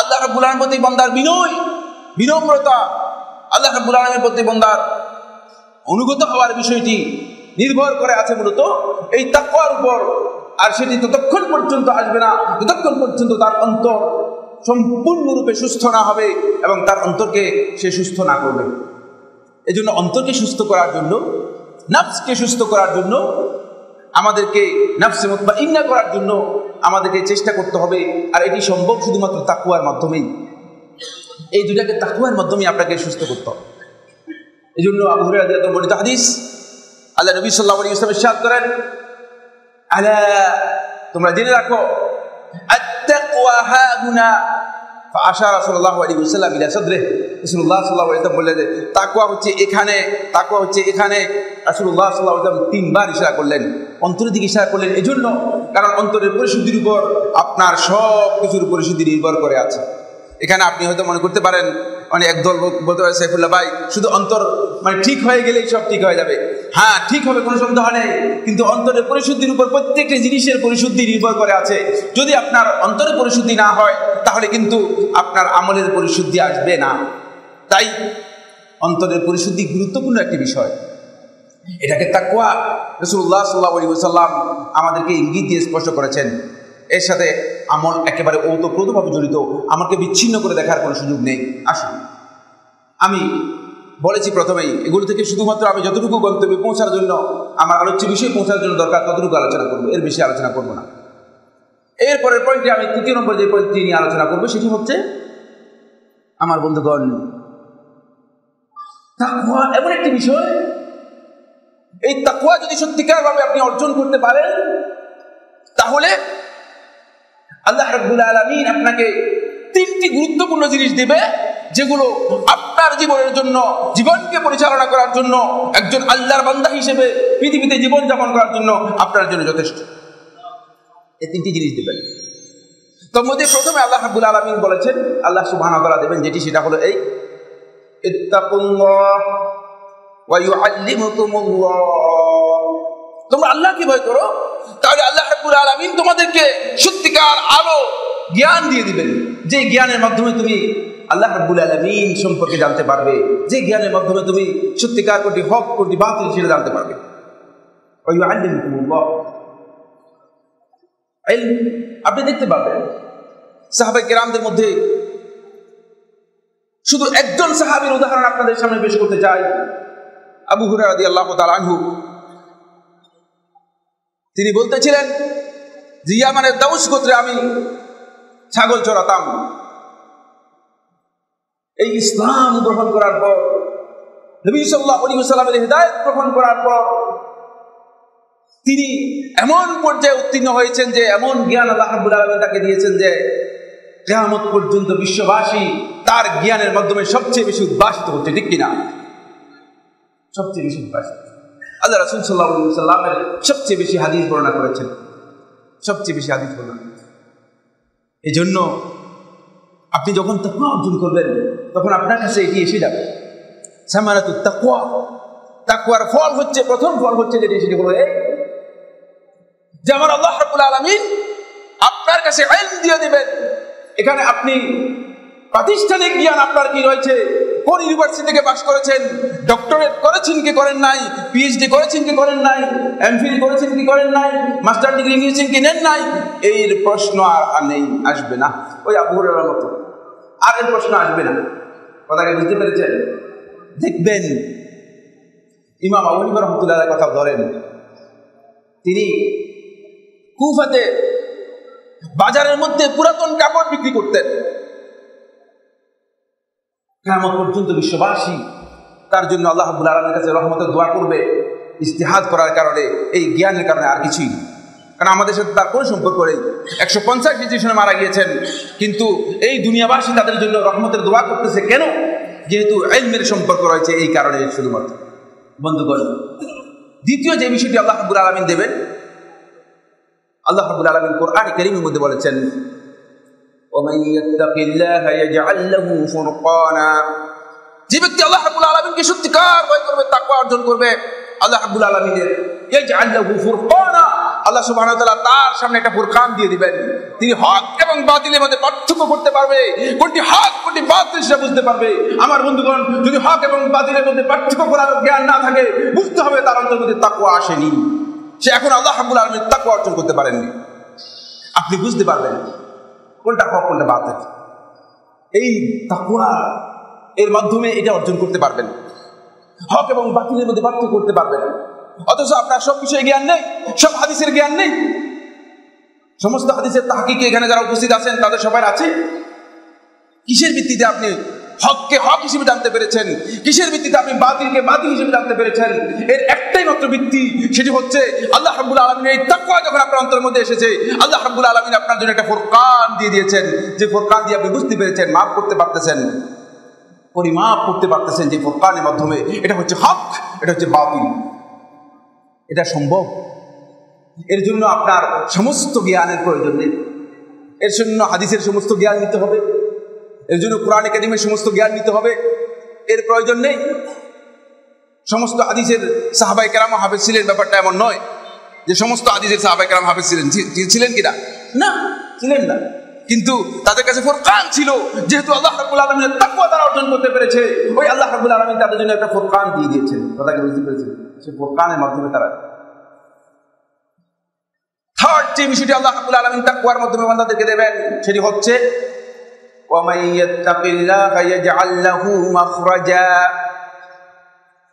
আল্লাহ রাব্বুল আলামিনের প্রতি বান্দার বিনয়, বিনম্রতা, আল্লাহ রাব্বুল আলামিনের প্রতি বান্দার অনুগত হওয়ার বিষয়টি নির্ভর করে আছে মূলত এই তাকওয়ার উপর। আর সেটি ততক্ষণ পর্যন্ত আসবে না যতক্ষণ পর্যন্ত তার অন্তর সম্পূর্ণরূপে সুস্থ না হবে এবং তার অন্তরকে সে সুস্থ না করবে। এই জন্য অন্তরকে সুস্থ করার জন্য, নফসকে সুস্থ করার জন্য, আমাদেরকে নফসে মুতমাইন্না করার জন্য আমাদেরকে চেষ্টা করতে হবে। আর এটি সম্ভব শুধুমাত্র তাকওয়ার মাধ্যমেই। এই দুটাকে তাকওয়ার মাধ্যমে আপনাকে সুস্থ করতে হবে। এই জন্য আবু হুরায়রা রাদিয়াল্লাহু আনহু বর্ণিত হাদিস, আল্লাহ নবী সাল্লাল্লাহু আলাইহি ওয়াসাল্লাম ইরশাদ করেন, আলা, তোমরা জেনে রাখো, আত-তাকওয়া হাহুনা, ফাআশারা রাসূলুল্লাহ আলাইহি ওয়াসাল্লাম ইলা সাদরিহি। রাসূলুল্লাহ সাল্লাল্লাহু আলাইহি ওয়াসাল্লাম বললেন তাকওয়া হচ্ছে এখানে, তাকওয়া হচ্ছে এখানে। রাসূলুল্লাহ সাল্লাল্লাহু আলাইহি ওয়াসাল্লাম তিনবার ইশারা করলেন, অন্তরের দিকে ইশারা করলেন। এজন্য কারণ অন্তরের পরিশুদ্ধির উপর আপনার সব কিছুর পরিশুদ্ধি নির্ভর করে আছে। এখানে আপনি হয়তো মনে করতে পারেন, মানে একদল লোক বলতে পারে সাইফুল্লাহ ভাই শুধু অন্তর মানে ঠিক হয়ে গেলেই সব ঠিক হয়ে যাবে। হ্যাঁ, ঠিক হবে, কোনো সন্দেহ নেই, কিন্তু অন্তরের পরিশুদ্ধির উপর প্রত্যেকটি জিনিসের পরিশুদ্ধি নির্ভর করে আছে। যদি আপনার অন্তরের পরিশুদ্ধি না হয় তাহলে কিন্তু আপনার আমলের পরিশুদ্ধি আসবে না। তাই অন্তরের পরিশুদ্ধি গুরুত্বপূর্ণ একটি বিষয়। এটাকে তাকওয়া রাসূলুল্লাহ সাল্লাল্লাহু আলাইহি ওয়াসাল্লাম আমাদেরকে ইঙ্গিত দিয়ে স্পষ্ট করেছেন। এর সাথে আমল একেবারে ওতপ্রোতভাবে জড়িত, আমাকে বিচ্ছিন্ন করে দেখার কোনো সুযোগ নেই। আসুন, আমি বলেছি প্রথমেই, এগুলো থেকে শুধুমাত্র আমি যতটুকু গন্তব্যে পৌঁছার জন্য আমার আলোচ্য বিষয়ে পৌঁছার জন্য দরকার ততটুকু আলোচনা করবো, এর বেশি আলোচনা করবো না। এরপরের পয়েন্টে আমি 3 নম্বর যে পয়েন্টটি নিয়ে আলোচনা করবো সেটি হচ্ছে, আমার বন্ধুগণ, তাকওয়া এমন একটি বিষয়, এই তাকওয়া যদি সত্যিকারভাবে আপনি অর্জন করতে পারেন তাহলে আল্লাহ রাব্বুল আলামিন আপনাকে 3টি গুরুত্বপূর্ণ জিনিস দিবে, যেগুলো আপনার জীবনের জন্য, জীবনকে পরিচালনা করার জন্য, একজন আল্লাহর বান্দা হিসেবে পৃথিবীতে জীবন যাপন করার জন্য আপনার জন্য যথেষ্ট। এই 3টি জিনিস দিবেন। তোর মধ্যে প্রথমে আল্লাহ রাব্বুল আলামিন বলেছেন, আল্লাহ সুবহানাহু ওয়া তাআলা দেবেন যেটি, সেটা হলো এই ইত্তাকুল্লাহ ওয়া ইউআল্লিমুকুমুল্লাহ। তোমরা আল্লাহকে ভয় করো, তাহলে আল্লাহ রাব্বুল আলামিন তোমাদেরকে সত্যিকার আলো জ্ঞান দিয়ে দিবেন, যে জ্ঞানের মাধ্যমে তুমি আল্লাহ রাব্বুল আলামিন সম্পর্কে জানতে পারবে, যে জ্ঞানের মাধ্যমে তুমি সত্যিকার কোনটি হক কোনটি বাতিল সেটা জানতে পারবে। ওয়া ইউআল্লিমুকুমুল্লাহ, ইলম আপনি দেখতে পাবেন সাহাবায়ে কেরামদের মধ্যে শুধু একজন সাহাবীর উদাহরণ আপনাদের সামনে পেশ করতে চাই, আবু হুরায়রা রাদিয়াল্লাহু তাআলা আনহু। তিনি বলতেছিলেন যে ইয়ামানের দাউস গোত্রে আমি ছাগল চড়াতাম। এই ইসলাম গ্রহণ করার পর, নবী সাল্লাল্লাহু আলাইহি ওয়াসাল্লামের হিদায়াত গ্রহণ করার পর তিনি এমন পর্যায়ে উত্তীর্ণ হয়েছেন যে এমন জ্ঞান আল্লাহ রাব্বুল আলামিন তাকে দিয়েছেন যে কিয়ামত পর্যন্ত বিশ্ববাসী তার জ্ঞানের মাধ্যমে সবচেয়ে বেশি উদ্ভাসিত হচ্ছে। ঠিক কিনা? সবচেয়ে বেশি উদ্ভাসিত। আল্লাহ রাসূল সাল্লাল্লাহু আলাইহি ওয়াসাল্লামের সবচেয়ে বেশি হাদিস বর্ণনা করেছেন, সবচেয়ে বেশি হাদিস বর্ণনা। এই জন্য আপনি যখন তাকওয়া অর্জন করবেন তখন আপনার কাছে এটি এসে যাবে। সামারাতুত তাকওয়া, তাকওয়ার ফল হচ্ছে, প্রথম ফল হচ্ছে যেটি, সেটি হলো এই যে আমার আল্লাহ রাব্বুল আলামিন আপনার কাছে ইলম দিয়ে দিবেন। এখানে আপনি প্রাতিষ্ঠানিক জ্ঞান আপনার কি রয়েছে, কোন ইউনিভার্সিটি থেকে পাস করেছেন, ডক্টরেট করেছেন কি করেন নাই, পিএইচডি করেছেন কি করেন নাই, এমফিল করেছেন কি করেন নাই, মাস্টার ডিগ্রি নিয়েছেন কি নেন নাই, এর প্রশ্ন আর নেই, আসবে না। ওই আবু হুরায়রার মতো আর এর প্রশ্ন আসবে না। কথাকে বুঝতে পেরেছেন? দেখবেন ইমাম আবু হানিফা রাহমাতুল্লাহর কথা ধরেন, তিনি কুফাতে বাজারের মধ্যে পুরাতন কাপড় বিক্রি করতেন। কিয়ামত পর্যন্ত বিশ্ববাসী তার জন্য আল্লাহ রাব্বুল আলামিনের কাছে রহমতের দোয়া করবে, ইজতিহাদ করার কারণে, এই জ্ঞানের কারণে, আর কিছুই। কারণ আমাদের সাথে তার কোনো সম্পর্ক নেই। 150 হিজরি মারা গিয়েছেন, কিন্তু এই দুনিয়াবাসী তাদের জন্য রহমতের দোয়া করতেছে কেন? যেহেতু ইলমের সম্পর্ক রয়েছে, এই কারণে শুধুমাত্র। বন্ধুগণ, দ্বিতীয় যে বিষয়টি আল্লাহ রাব্বুল আলামিন দেবেন, আল্লাহ রাব্বুল আলামিন কোরআনে কারীমের মধ্যে বলেছেন, وَمَن يَتَّقِ اللَّهَ يَجْعَل لَّهُ فُرْقَانًا। যে ব্যক্তি আল্লাহ রাব্বুল আলামিনকে সত্যিকার ভয় করবে, তাকওয়া অর্জন করবে, আল্লাহ রাব্বুল আলামিনের يَجْعَل لَّهُ فُرْقَانًا, আল্লাহ সুবহানাহু ওয়া তাআলা তার সামনে একটা ফুরকান দিয়ে দিবেন। তিনি হক এবং বাতিলের মধ্যে পার্থক্য করতে পারবে, কোনটি হক কোনটি বাতিল সেটা বুঝতে পারবে। আমার বন্ধুগণ, যদি হক এবং বাতিলের মধ্যে পার্থক্য করার জ্ঞান না থাকে, বুঝতে হবে তার অন্তরের মধ্যে তাকওয়া আসেনি, সে এখন আল্লাহ রাব্বুল আলামিনের তাকওয়া অর্জন করতে পারেননি। আপনি বুঝতে পারবেন কোনটা হক কোনটা বাতিল, এই তাকওয়া এর মাধ্যমে এটা অর্জন করতে পারবেন। হক এবং বাতিলের মধ্যে পার্থক্য করতে পারবেন। অথচ আপনার সব বিষয়ে জ্ঞান নেই, সব হাদিসের জ্ঞান নেই। সমস্ত হাদিসের তাহকিকে এখানে যারা উপস্থিত আছেন তাদের সবার আছে। কিসের ভিত্তিতে আপনি হককে হক হিসেবে জানতে পেরেছেন, কিসের ভিত্তিতে আপনি বাতিলকে বাতিল হিসেবে জানতে পেরেছেন? এর একটাই মাত্র ভিত্তি, সেটি হচ্ছে আল্লাহ রাব্বুল আলামিনের এই তাকওয়া যখন আপনার অন্তরের মধ্যে এসেছে, আল্লাহ রাব্বুল আলামিন আপনার জন্য একটা ফুরকান দিয়ে দিয়েছেন, যে ফুরকান দিয়ে আপনি বুঝতে পেরেছেন, মাপ করতে পারতেছেন, পরিমাপ করতে পারতেছেন যে ফুরকানের মাধ্যমে এটা হচ্ছে হক, এটা হচ্ছে বাতিল। এটা সম্ভব। এর জন্য আপনার সমস্ত জ্ঞানের প্রয়োজন নেই, এর জন্য হাদিসের সমস্ত জ্ঞান নিতে হবে, এর জন্য কোরআনে কারিমের সমস্ত জ্ঞান নিতে হবে, এর প্রয়োজন নেই। সমস্ত হাদিসের সাহাবায়ে কেরাম হাফেজ ছিলেন, ব্যাপারটা এমন নয় যে সমস্ত হাদিসের সাহাবায়ে কেরাম হাফেজ ছিলেন। ছিলেন কিনা? না, ছিলেন না। কিন্তু তাদের কাছে ফুরকান ছিল, যেহেতু আল্লাহ রাব্বুল আলামিনের তাকওয়া তারা অর্জন করতে পেরেছে, ওই আল্লাহ রাব্বুল আলামিন তাদের জন্য একটা ফুরকান দিয়ে দিয়েছেন। কথাকে বুঝতে পেরেছেন? সেই ফুরকানের মাধ্যমে তারা থার্ড যে বিষয়টি আল্লাহ রাব্বুল আলামিন তাকওয়ার মাধ্যমে বান্দাদেরকে দেবেন, সেটি হচ্ছে ওয়া মাইয়াত্তাকিল্লাহা ইয়াজআল লাহু মাখরাজা।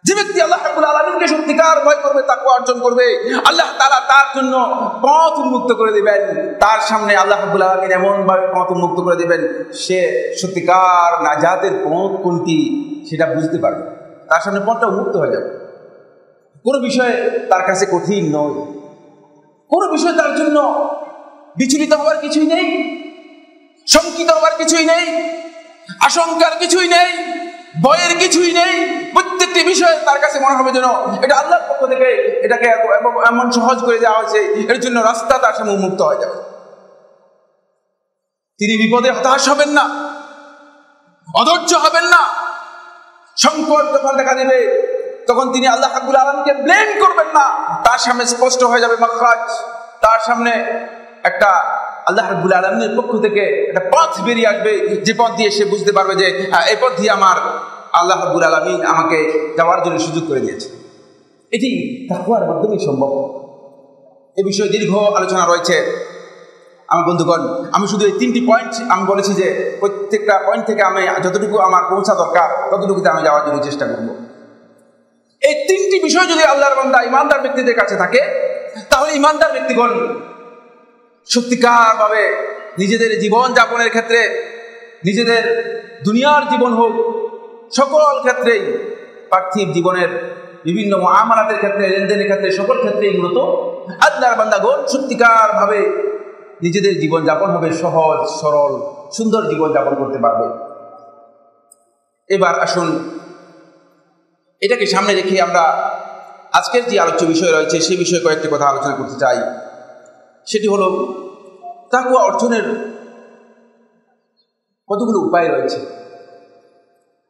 যে ব্যক্তি আল্লাহ রাব্বুল আলামিনকে সত্যিকার ভয় করবে, তাকওয়া অর্জন করবে, আল্লাহ তাআলা তার জন্য পথ উন্মুক্ত করে দিবেন। তার সামনে আল্লাহ রাব্বুল আলামিন এমন ভাবে পথ উন্মুক্ত করে দিবেন, সে সত্যিকার নাজাতের পথ কোনটি সেটা বুঝতে পারবে। তার সামনে পথটা উন্মুক্ত হয়ে যাবে। কোনো বিষয়ে তার কাছে কঠিন নয়, কোনো বিষয় তার জন্য বিচলিত হওয়ার কিছুই নেই, শঙ্কিত হওয়ার কিছুই নেই, আশঙ্কার কিছুই নেই, ভয়ের কিছুই নেই। প্রত্যেকটি বিষয়ে তার কাছে মনে হবে যেন এটা আল্লাহর পক্ষ থেকে এটাকে এমন সহজ করে দেওয়া হয়েছে, এর জন্য রাস্তা তার সামনে উন্মুক্ত হয়ে যাবে। তিনি বিপদে হতাশ হবেন না, অধৈর্য হবেন না। সংকট যখন দেখা দেবে তখন তিনি আল্লাহ রাব্বুল আলামিনকে ব্লেম করবেন না, তার সামনে স্পষ্ট হয়ে যাবে মাখরাজ। তার সামনে একটা আল্লাহ রাব্বুল আলামিনের পক্ষ থেকে একটা পথ বেরিয়ে আসবে, যে পথ দিয়ে সে বুঝতে পারবে যে এই পথ দিয়ে আমার আল্লাহ রাব্বুল আলামিন আমাকে যাওয়ার জন্য সুযোগ করে দিয়েছে। এটি তাকওয়ার মাধ্যমেই সম্ভব। এ বিষয়ে দীর্ঘ আলোচনা রয়েছে আমার বন্ধুগণ। আমি শুধু এই 3টি পয়েন্ট আমি বলেছি যে প্রত্যেকটা পয়েন্ট থেকে আমি যতটুকু আমার পৌঁছা দরকার ততটুকুতে আমি যাওয়ার জন্য চেষ্টা করব। এই 3টি বিষয় যদি আল্লাহর বান্দা ইমানদার ব্যক্তিদের কাছে থাকে, তাহলে ইমানদার ব্যক্তিগণ সত্যিকার ভাবে নিজেদের জীবন যাপনের ক্ষেত্রে, নিজেদের দুনিয়ার জীবন হোক, সকল ক্ষেত্রেই, পার্থিব জীবনের বিভিন্ন মুআমালাতের ক্ষেত্রে, লেনদেনের ক্ষেত্রে, সকল ক্ষেত্রেই মূলত আল্লাহর বান্দাগণ সত্যিকার ভাবে নিজেদের জীবন যাপন হবে সহজ, সরল, সুন্দর জীবন যাপন করতে পারবে। এবার আসুন এটাকে সামনে রেখে আমরা আজকের যে আলোচ্য বিষয় রয়েছে সেই বিষয়ে কয়েকটি কথা আলোচনা করতে চাই। সেটি হলো তাকওয়া অর্জনের কতগুলো উপায় রয়েছে।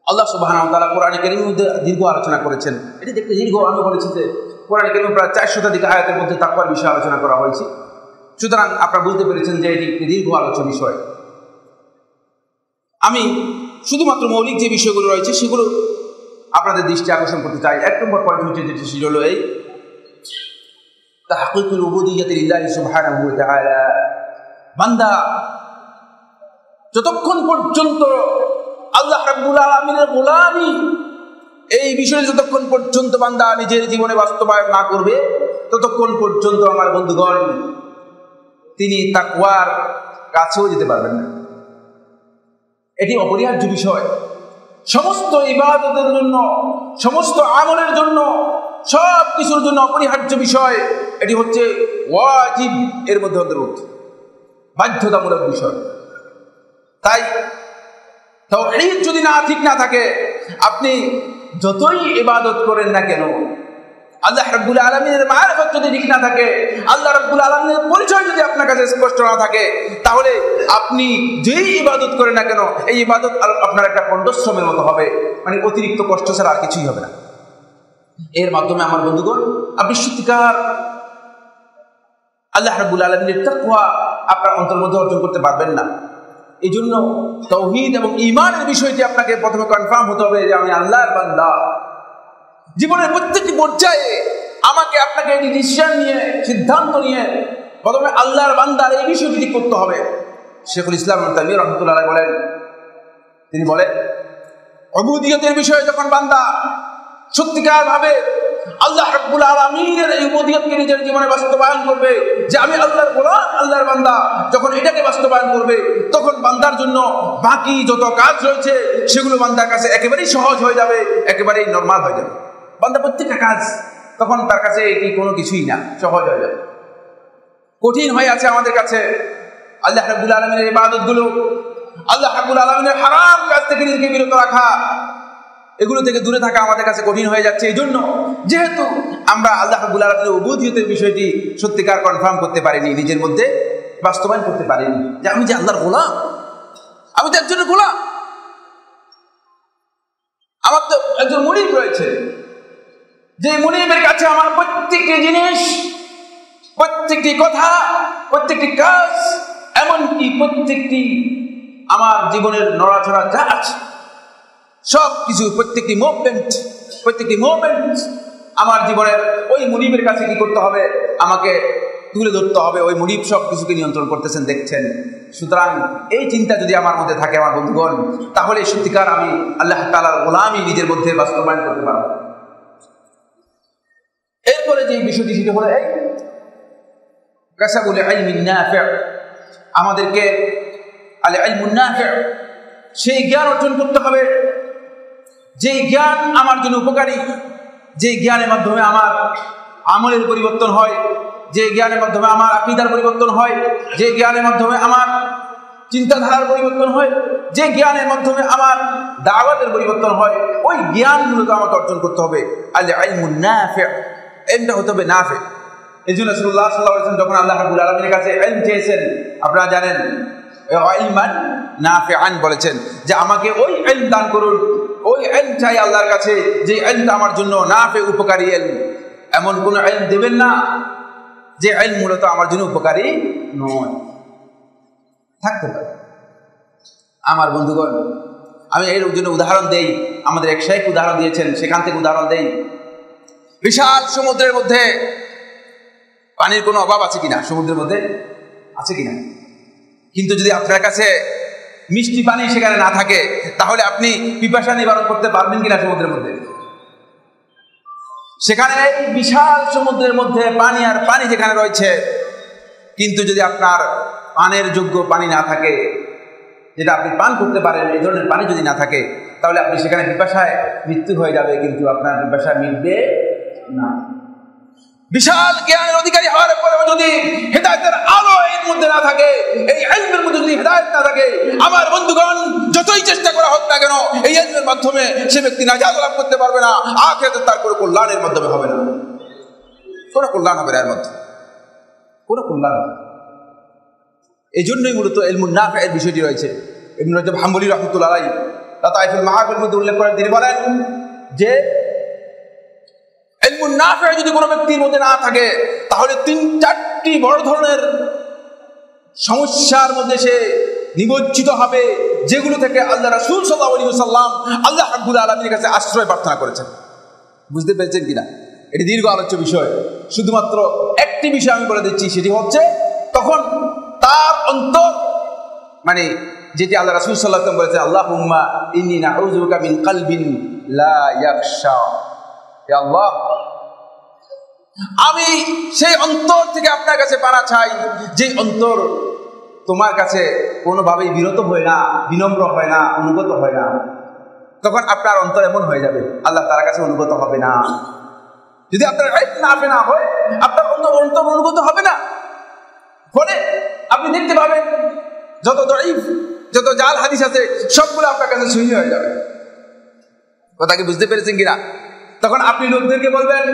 আল্লাহ সুবহানাহু ওয়া তাআলা কোরআনে কারীমের মধ্যে দীর্ঘ আলোচনা করেছেন। এটি দেখতে দীর্ঘ, আমি বলেছি যে কোরআনে কারীমে প্রায় 400 শতাধিক আয়াতের মধ্যে তাকওয়ার বিষয়ে আলোচনা করা হয়েছে। সুতরাং আপনারা বুঝতে পেরেছেন যে এটি একটি দীর্ঘ আলোচ্য বিষয়। আমি শুধুমাত্র মৌলিক যে বিষয়গুলো রয়েছে সেগুলো আপনাদের দৃষ্টি আকর্ষণ করতে চাই। 1 নম্বর পয়েন্ট হচ্ছে যেটি সেটি হলো এই তাহকিকুল উবুদিয়্যাতি লিল্লাহি সুবহানাহু ওয়া তাআলা। বান্দা যতক্ষণ পর্যন্ত আল্লাহ রাব্বুল আলামিনের গোলামি, এই বিষয়ে যতক্ষণ পর্যন্ত বান্দা নিজের জীবনে বাস্তবায়ন না করবে, ততক্ষণ পর্যন্ত আমার বন্ধুগণ তিনি তাকওয়ার কাছেও যেতে পারবেন না। এটি অপরিহার্য বিষয়। সমস্ত ইবাদতের জন্য, সমস্ত আমলের জন্য, সব কিছুর জন্য অপরিহার্য বিষয় এটি হচ্ছে ওয়াজিব, এর মধ্যে অন্তর্ভুক্ত, বাধ্যতামূলক বিষয়। তাই তাওহীদ যদি ঠিক না থাকে, আপনি যতই ইবাদত করেন না কেন, আল্লাহ রাব্বুল আলামিনের মারিফত যদি ঠিক না থাকে, আল্লাহ রাব্বুল আলামিনের পরিচয় যদি আপনার কাছে স্পষ্ট না থাকে, তাহলে আপনি যেই ইবাদত করেন না কেন, এই ইবাদত আপনার একটা কণ্ঠশ্রমের মতো হবে, মানে অতিরিক্ত কষ্ট ছাড়া আর কিছুই হবে না। এর মাধ্যমে আমার বন্ধুগণ আপনি সত্যিকার আল্লাহ রাব্বুল আলামিনের তাকওয়া আপনার অন্তরের মধ্যে অর্জন করতে পারবেন না। এই জন্য তাওহীদ এবং ঈমানের বিষয়টি আপনাকে প্রথমে কনফার্ম হতে হবে যে আমি আল্লাহর বান্দা। জীবনের প্রত্যেকটি পর্যায়ে আমাকে আপনাকে এই ডিসিশন নিয়ে, সিদ্ধান্ত নিয়ে প্রথমে আল্লাহর বান্দার এই বিষয়টি ঠিক করতে হবে। শেখুল ইসলাম ইবনে তাইমিয়া রাহমাতুল্লাহ আলাইহি বলেন, তিনি বলেন উবুদিয়তের বিষয়ে যখন বান্দা সত্যিকার ভাবে আল্লাহ রাব্বুল আলামিনের এই উবুদিয়তকে নিজের জীবনে বাস্তবায়ন করবে, যে আমি আল্লাহর গোলাম, আল্লাহর বান্দা, যখন এটাকে বাস্তবায়ন করবে, তখন বান্দার জন্য বাকি যত কাজ রয়েছে সেগুলো বান্দার কাছে একেবারেই সহজ হয়ে যাবে, একেবারেই নরমাল হয়ে যাবে। বান্দা প্রত্যেকটা কাজ তখন তার কাছে এটি কোনো কিছুই না, সহজ হয়ে যাবে। কঠিন হয়ে আছে আমাদের কাছে আল্লাহ রাব্বুল আলামিনের ইবাদতগুলো, আল্লাহ রাব্বুল আলামিনের হারাম কাজ থেকে নিজেকে বিরত রাখা, এগুলো থেকে দূরে থাকা আমাদের কাছে কঠিন হয়ে যাচ্ছে। এই জন্য যেহেতু আমরা আল্লাহ রাব্বুল আলামিনের উবুদিয়তের বিষয়টি সত্যিকার কনফার্ম করতে পারিনি, নিজের মধ্যে বাস্তবায়ন করতে পারিনি, যে আমি যে আল্লাহর গোলাম, আমি তো একজনের গোলাম, আমার তো একজন মুনিব রয়েছে, যে মুনিবের কাছে আমার প্রত্যেকটি জিনিস, প্রত্যেকটি কথা, প্রত্যেকটি কাজ, এমনকি প্রত্যেকটি আমার জীবনের নড়াচড়া যা আছে সব কিছু, প্রত্যেকটি মুভমেন্ট আমার জীবনের ওই মুনিবের কাছে কি করতে হবে, আমাকে তুলে ধরতে হবে। ওই মুনিব সব কিছুকে নিয়ন্ত্রণ করতেছেন, দেখছেন। সুতরাং এই চিন্তা যদি আমার মধ্যে থাকে আমার বন্ধুগণ, তাহলে সত্যিকার আমি আল্লাহ তাআলার গোলামি নিজের মধ্যে বাস্তবায়ন করতে পারব। এরপরে যে বিষয়টি সেটা হলো এই কাসাবুল ইলমিন নাফি', আমাদেরকে আল ইলমুন নাফি', সেই জ্ঞান অর্জন করতে হবে যে জ্ঞান আমার জন্য উপকারী, যে জ্ঞানের মাধ্যমে আমার আমলের পরিবর্তন হয়, যে জ্ঞানের মাধ্যমে আমার আকীদার পরিবর্তন হয়, যে জ্ঞানের মাধ্যমে আমার চিন্তাধারার পরিবর্তন হয়, যে জ্ঞানের মাধ্যমে আমার দাওয়াতের পরিবর্তন হয়, ওই জ্ঞানগুলোকে আমাকে অর্জন করতে হবে। আল ইলমুন নাফি', এটা হতে হবে নাফি'। এই জন্য রাসূলুল্লাহ সাল্লাল্লাহু আলাইহি ওয়াসাল্লাম যখন আল্লাহ রাব্বুল আলামিনের কাছে ইলম চেয়েছেন, আপনারা জানেন ইলমান নাফিআন বলেছেন যে আমাকে ওই ইলম দান করুন। ওই ইলম চাই আল্লাহর কাছে যে ইলমটা আমার জন্য নাফি, উপকারী ইলম। এমন কোন ইলম দেবেন না যে ইলম মূলত আমার জন্য উপকারী নয়, থাকতে পারে। আমার বন্ধুগণ, আমি এর জন্য উদাহরণ দেই, আমাদের এক শাইখ উদাহরণ দিয়েছেন, সেখান থেকে উদাহরণ দেই। বিশাল সমুদ্রের মধ্যে পানির কোনো অভাব আছে কিনা? সমুদ্রের মধ্যে আছে কিনা? কিন্তু যদি আপনার কাছে মিষ্টি পানি সেখানে না থাকে, তাহলে আপনি পিপাসা নিবারণ করতে পারবেন কিনা সমুদ্রের মধ্যে? সেখানে বিশাল সমুদ্রের মধ্যে পানি আর পানি যেখানে রয়েছে, কিন্তু যদি আপনার পানের যোগ্য পানি না থাকে, যেটা আপনি পান করতে পারেন, এই ধরনের পানি যদি না থাকে, তাহলে আপনি সেখানে পিপাসায় মৃত্যু হয়ে যাবে, কিন্তু আপনার পিপাসা মিটবে না। বিশাল জ্ঞানের অধিকারী হওয়ার পরেও যদি হেদায়েতের আলো এর মধ্যে না থাকে, এই ইলমের মধ্যে যদি হেদায়েত না থাকে, আমার বন্ধুগণ যতই চেষ্টা করা হোক না কেন, এই ইলমের মাধ্যমে সে ব্যক্তি নাজাত লাভ করতে পারবে না। আখিরাতে তার কোনো কল্যাণের মাধ্যমে হবে না, কোনো কল্যাণ হবে না, এর মধ্যে কোনো কল্যাণ হবে। এই জন্যই মূলত ইলমুন নাফি'এর বিষয়টি রয়েছে। ইবনে রাজব হাম্বলী রাহমাতুল্লাহ আলাইহি লাতাইফুল মাআরিফের মধ্যে উল্লেখ করেন, তিনি বলেন যে ইলমুন নাফি' যদি কোনো ব্যক্তির মধ্যে না থাকে, তাহলে 3-4টি বড় ধরনের সমস্যার মধ্যে সে নিমজ্জিত হবে, যেগুলো থেকে আল্লাহ রাসূল সাল্লাল্লাহু আলাইহি ওয়াসাল্লাম আল্লাহ রাব্বুল আলামিনের কাছে আশ্রয় প্রার্থনা করেছেন। বুঝতে পেরেছেন কিনা? এটি দীর্ঘ আলোচ্য বিষয়। শুধুমাত্র একটি বিষয় আমি বলে দিচ্ছি, সেটি হচ্ছে তখন তার অন্তর, মানে যেটি আল্লাহ রাসূল সাল্লাল্লাহু আলাইহি ওয়াসাল্লাম বলেছেন, আল্লাহুম্মা ইন্নী নাউযু বিকা মিন কলবিন লা ইয়াখশা। হে আল্লাহ, আমি সেই অন্তর থেকে আপনার কাছে পানা চাই, যে অন্তর তোমার কাছে কোনোভাবেই বিরত হয় না, বিনম্র হয় না, অনুগত হয় না। তখন আপনার অন্তর এমন হয়ে যাবে, আল্লাহ তার কাছে অনুগত হবে না। যদি আপনার নাফি না হয়, আপনার অন্তর অনুগত হবে না। ফলে আপনি দেখতে পাবেন যত দঈফ, যত জাল হাদিস আছে, সবগুলো আপনার কাছে সহিহ হয়ে যাবে। কথা কি বুঝতে পেরেছেন কিনা? তখন আপনি লোকদেরকে বলবেন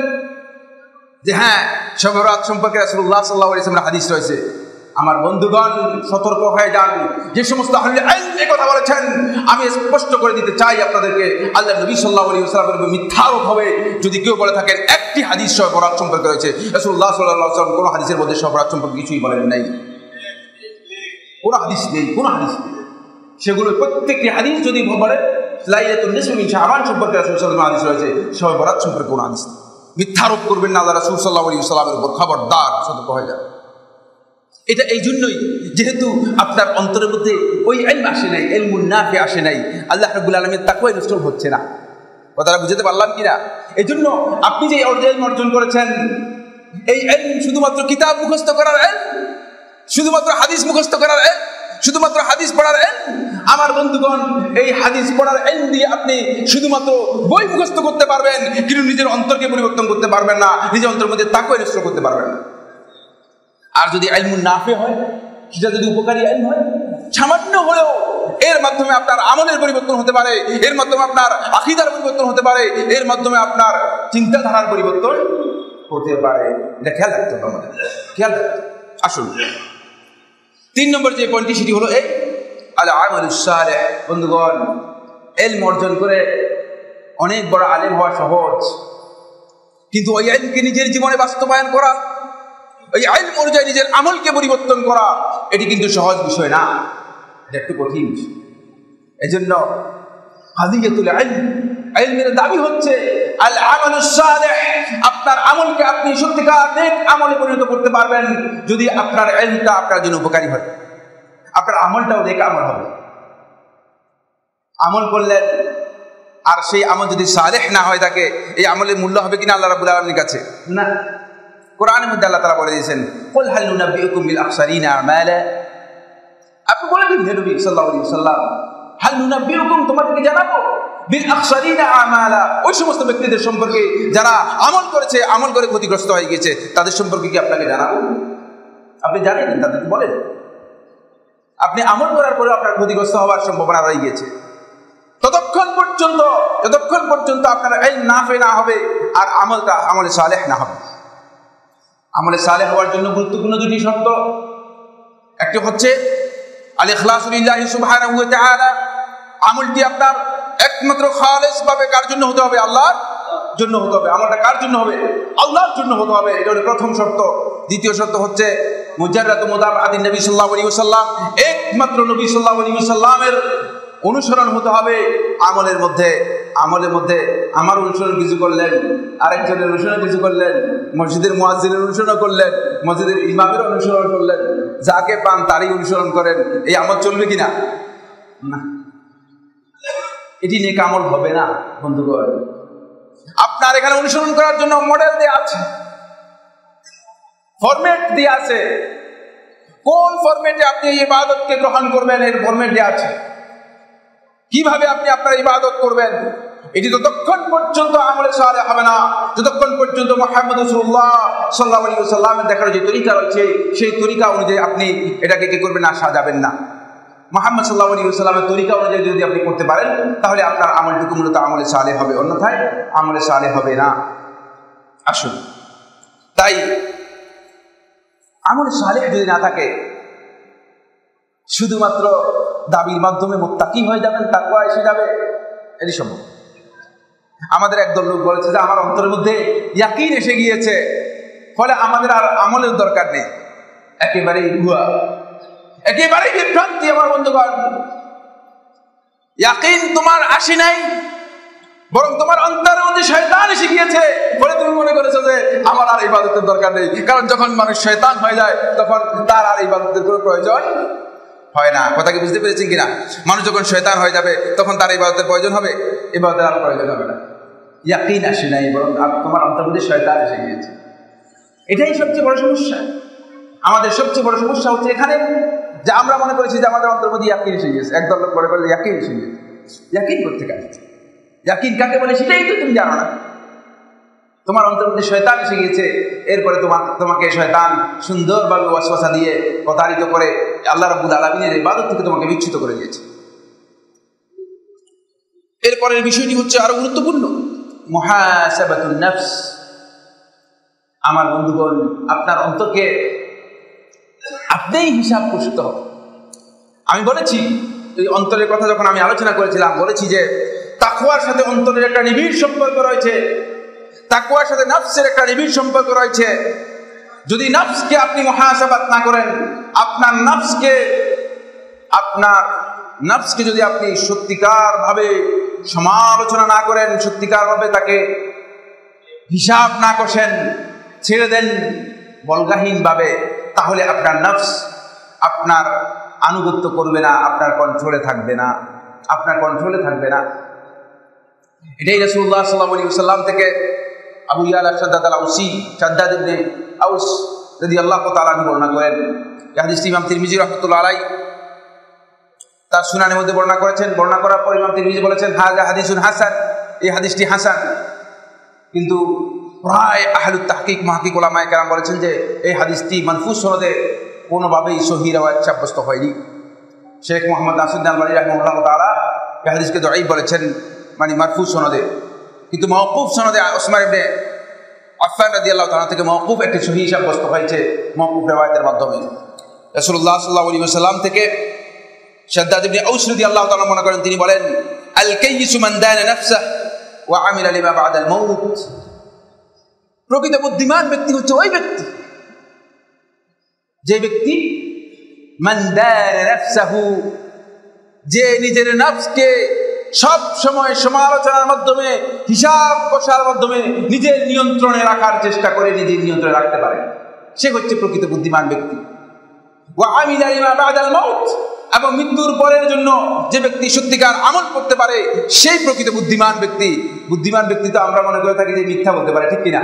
যে হ্যাঁ, শবে বরাত সম্পর্কে রাসূলুল্লাহ সাল্লাল্লাহু আলাইহি ওয়াসাল্লামের হাদিস রয়েছে। আমার বন্ধুগণ, সতর্ক হয়ে যান। যে সমস্ত আহলে ইলম এই কথা বলেছেন, আমি স্পষ্ট করে দিতে চাই আপনাদেরকে, আল্লাহ নবী সাল্লাল্লাহু আলাইহি ওয়াসাল্লামের উপর মিথ্যা আরোপ হবে যদি কেউ বলে থাকেন একটি হাদিস শবে বরাত সম্পর্কে রয়েছে। রাসূলুল্লাহ সাল্লাল্লাহু আলাইহি ওয়াসাল্লাম কোনো হাদিসের মধ্যে শবে বরাত সম্পর্কে কিছুই বলেন নাই। কোনো হাদিস নেই, কোনো হাদিস নেই। সেগুলো প্রত্যেকটি হাদিস যদি বলে লাইলাতুন নিসফি মিন শাবান সম্পর্কে রাসূল সাল্লাল্লাহু আলাইহি ওয়াসাল্লাম হাদিস রয়েছে, শবে বরাত সম্পর্কে কোনো হাদিস নেই। মিথ্যা আরোপ করবেন না আল্লাহ রাসূল সাল্লাল্লাহু আলাইহি ওয়াসাল্লামের উপর, খবরদার, সতর্ক হয়ে যান। এটা এই জন্যই, যেহেতু আপনার অন্তরের মধ্যে ওই ইলম আসে নাই, ইলমুন নাফি আসে নাই, আল্লাহ রাব্বুল আলামিন তাকওয়া ইনস্টল হচ্ছে না। কথাটা বুঝতে পারলাম কিনা? এই জন্য আপনি যে ইলম অর্জন করেছেন, এই ইলম শুধুমাত্র কিতাব মুখস্থ করার ইলম, শুধুমাত্র হাদিস মুখস্থ করার ইলম, শুধুমাত্র হাদিস পড়ার ইলম। আমার বন্ধুগণ, এই হাদিস পড়ার ইলম দিয়ে আপনি শুধুমাত্র বই মুখস্থ করতে পারবেন, কিন্তু নিজের অন্তরকে পরিবর্তন করতে পারবেন না, নিজের অন্তরের মধ্যে তাকওয়া ইনস্টল করতে পারবেন না। আর যদি ইলমুন নাফি হয়, সেটা যদি উপকারী ইলম হয়, সামান্য হলেও এর মাধ্যমে আপনার আমলের পরিবর্তন হতে পারে, এর মাধ্যমে আপনার আকীদার পরিবর্তন হতে পারে, এর মাধ্যমে আপনার চিন্তাধারার পরিবর্তন হতে পারে। এটা খেয়াল রাখতে হবে আমাদের, খেয়াল রাখতে। আসুন 3 নম্বর যে পয়েন্টটি, সেটি হলো এই আল আমালুস সালেহ। বন্ধুগণ, ইলম অর্জন করে অনেক বড় আলেম হওয়া সহজ, কিন্তু ওই ইলমকে নিজের জীবনে বাস্তবায়ন করা, ওই ইলম অনুযায়ী নিজের আমলকে পরিবর্তন করা, এটি কিন্তু সহজ বিষয় না, এটা একটু কঠিন বিষয়। এজন্য হাদিয়াতুল ইলম, ইলমের দাবি হচ্ছে আল আমালুস সালিহ। আপনার আমলকে আপনি সত্যিকার নেক আমলে পরিণত করতে পারবেন যদি আপনার ইলমটা আপনার জন্য উপকারী হয়, আপনার আমলটাও নেক আমল হবে। আমল করলেন আর সেই আমল যদি সালেহ না হয় থাকে, এই আমলের মূল্য হবে কিনা আল্লাহ রাব্বুল আলামিনের কাছে? না। কোরআনের মধ্যে আল্লাহ তাআলা বলে দিয়েছেন, কুল হাল নুনাব্বিউকুম বিল আখসারিনা আমালা। আপনি বলে দিন হে নবী সাল্লাল্লাহু আলাইহি ওয়াসাল্লাম, হাল নুনাব্বিউকুম, তোমাদেরকে জানাবো, বিল আখসারিনা আমালা, ওই সমস্ত ব্যক্তিদের সম্পর্কে যারা আমল করেছে, আমল করে ক্ষতিগ্রস্ত হয়ে গেছে, তাদের সম্পর্কে কি আপনাকে জানাবো? আপনি জানেন, তাদেরকে বলেন। আপনি আমল করার পরে আপনার ক্ষতিগ্রস্ত হওয়ার সম্ভাবনা রয়ে গেছে, যতক্ষণ পর্যন্ত আপনার ইলম নাফে না হবে আর আমলটা আমলে সালেহ না হবে। আমলে সালেহ হওয়ার জন্য গুরুত্বপূর্ণ দুটি শর্ত, একটি হচ্ছে আল ইখলাসু লিল্লাহি সুবহানাহু ওয়া তাআলা, আমলটি আপনার একমাত্র খালেস ভাবে কার জন্য হতে হবে? আল্লাহর জন্য হতে হবে। আমলটা কার জন্য হবে? আল্লাহর জন্য হতে হবে, এটা হলো প্রথম শর্ত। দ্বিতীয় শর্ত হচ্ছে মুজাররাতু মুতাবাআতিন নবী সাল্লাল্লাহু আলাইহি ওয়াসাল্লাম, একমাত্র নবী সাল্লাল্লাহু আলাইহি ওয়াসাল্লামের অনুসরণ হতে হবে আমলের মধ্যে। আমার অনুসরণ কিছু করলেন, আরেকজনের অনুসরণ কিছু করলেন, মসজিদের মুয়াজ্জিনের অনুসরণ করলেন, মসজিদের ইমামের অনুসরণ করলেন, যাকে পান তারই অনুসরণ করেন, এই আমল চলবে কিনা? না, এটি নেক আমল হবে না বন্ধুগণ। আপনার এখানে অনুসরণ করার জন্য মডেল দেয়া আছে, ফরম্যাট দেয়া আছে, কোন ফরম্যাটে আপনি এই ইবাদতকে গ্রহণ করবেন এর ফরম্যাট দেয়া আছে। কিভাবে আপনি আপনার ইবাদত করবেন, এটি ততক্ষণ পর্যন্ত আমলে সালেহ হবে না যতক্ষণ পর্যন্ত মুহাম্মদ রাসূলুল্লাহ সাল্লাল্লাহু আলাইহি ওয়াসাল্লামের দেখানো যে তরিকা রয়েছে সেই তরিকা অনুযায়ী আপনি এটাকে কি করবেন না, সাজাবেন না। মুহাম্মদ সাল্লাল্লাহু আলাইহি ওয়াসাল্লামের তরিকা অনুযায়ী যদি আপনি করতে পারেন তাহলে আপনার আমলটুকু মূলত আমলে সালেহ হবে, অন্যথায় আমলে সালেহ হবে না। আসুন, তাই আমলে সালেহ যদি না থাকে, শুধুমাত্র দাবির মাধ্যমে মুত্তাকি হয়ে যাবেন, তাকওয়া এসে যাবে, এটি সম্ভব। আমাদের একদল লোক বলেছে যে আমার অন্তরের মধ্যে ইয়াকিন এসে গিয়েছে, ফলে আমাদের আর আমলের দরকার নেই। একেবারেই ভুয়া, একেবারেই বিভ্রান্তি আমার বন্ধুগণ। ইয়াকিন তোমার আসে নাই, বরং তোমার অন্তরের মধ্যে শয়তান এসে গিয়েছে, বলে তুমি মনে করেছো যে আমার আর ইবাদতের দরকার নেই। কারণ যখন মানুষ শয়তান হয়ে যায় তখন তার আর ইবাদতের কোনো প্রয়োজন হয় না। কথা কি বুঝতে পেরেছেন কিনা? মানুষ যখন শয়তান হয়ে যাবে তখন তার ইবাদতের প্রয়োজন হবে, ইবাদতের আর প্রয়োজন হবে না। ইয়াকিন আসে নাই, বরং তোমার অন্তরের মধ্যে শয়তান এসে গিয়েছে। এটাই সবচেয়ে বড় সমস্যা। আমাদের সবচেয়ে বড় সমস্যা হচ্ছে এখানে যে আমরা মনে করেছি যে আমাদের অন্তরের মধ্যে ইয়াকিন এসে গিয়েছে। একদল লোক মনে করে ইয়াকিন এসে গিয়েছে। ইয়াকিন করতে কাজ, ইয়াকিন কাকে বলে সেটাই তো তুমি জানো না। তোমার অন্তরের মধ্যে শয়তান এসে গিয়েছে, এরপরে তোমাকে শয়তান সুন্দরভাবে ওয়াসওয়াসা দিয়ে প্রতারিত করে আল্লাহ রাব্বুল আলামিনের ইবাদত থেকে তোমাকে বিচ্যুত করে দিয়েছে। এরপরের বিষয়টি হচ্ছে আরো গুরুত্বপূর্ণ, মুহাসাবাতুন নফস। আমার বন্ধুগণ, আপনার অন্তরকে আপনিই হিসাব করতে হবে। আমি বলেছি এই অন্তরের কথা যখন আমি আলোচনা করেছিলাম, বলেছি যে তাকওয়ার সাথে অন্তরের একটা নিবিড় সম্পর্ক রয়েছে, তাকওয়ার সাথে নফসের একটা নিবিড় সম্পর্ক রয়েছে। যদি নফসকে আপনি মুহাসাবাত না করেন, আপনার নফসকে যদি আপনি সত্যিকার ভাবে সমালোচনা না করেন, সত্যিকার ভাবে তাকে হিসাব না কষেন, ছেড়ে দেন বলগাহীন ভাবে, তাহলে আপনার নফস আপনার আনুগত্য করবে না, আপনার কন্ট্রোলে থাকবে না, এটাই রাসূলুল্লাহ সাল্লাল্লাহু আলাইহি ওয়াসাল্লাম থেকে আবু ইয়ালা শাদ্দাদ আল-আউসি, শাদ্দাদ ইবনে আউস রাদিয়াল্লাহু তাআলা বর্ণনা করেন। এই হাদিসটি ইমাম তিরমিজি রাহমাতুল্লাহ আলাইহি তার সুনানের মধ্যে বর্ণনা করেছেন। বর্ণনা করার পর ইমাম তিরমিজি বলেছেন হাযা হাদিসুন হাসান, এই হাদিসটি হাসান। কিন্তু প্রায় আহলুত তাহকিক মুহাক্কিক উলামায়ে কেরাম বলেছেন যে এই হাদিসটি মানফুস সনদে কোনোভাবেই সহিহ রিওয়ায়াত সাব্যস্ত হয়নি। শেখ মুহাম্মদ নাসিরউদ্দিন আলবানী রাহিমাহুল্লাহ তাআলা এই হাদিসকে দাঈফ বলেছেন, মানে মারফু সনদে। কিন্তু মাওকুফ সনদে উসমান ইবনে আফফান রাদিয়াল্লাহু তাআলা থেকে মাওকুফ একটি সহিহ সাব্যস্ত হয়েছে মাওকুফ রিওয়ায়াতের মাধ্যমে। রাসূলুল্লাহ সাল্লাল্লাহু আলাইহি ওয়াসাল্লাম থেকে শাদ্দাদ ইবনে আউস রাদিয়াল্লাহু তাআলা মনে করেন, তিনি বলেন আল কাইয়িসু মান দানা নাফসাহু ওয়া আমিলা লিমা বাদাল মাউত। প্রকৃত বুদ্ধিমান ব্যক্তি হচ্ছে ওই ব্যক্তি যে ব্যক্তি মান দানা নাফসাহু, যে নিজের নফসকে সব সময় সমালোচনার মাধ্যমে, হিসাব কষার মাধ্যমে নিজের নিয়ন্ত্রণে রাখার চেষ্টা করে, নিজের নিয়ন্ত্রণে রাখতে পারে, সে হচ্ছে প্রকৃত বুদ্ধিমান ব্যক্তি। ওয়া আমিলা লিমা বাদাল মাউত, এবং মৃত্যুর পরের জন্য যে ব্যক্তি সত্যিকার আমল করতে পারে সেই প্রকৃত বুদ্ধিমান ব্যক্তি। বুদ্ধিমান ব্যক্তি তো আমরা মনে করে থাকি যে মিথ্যা বলতে পারে, ঠিক কিনা?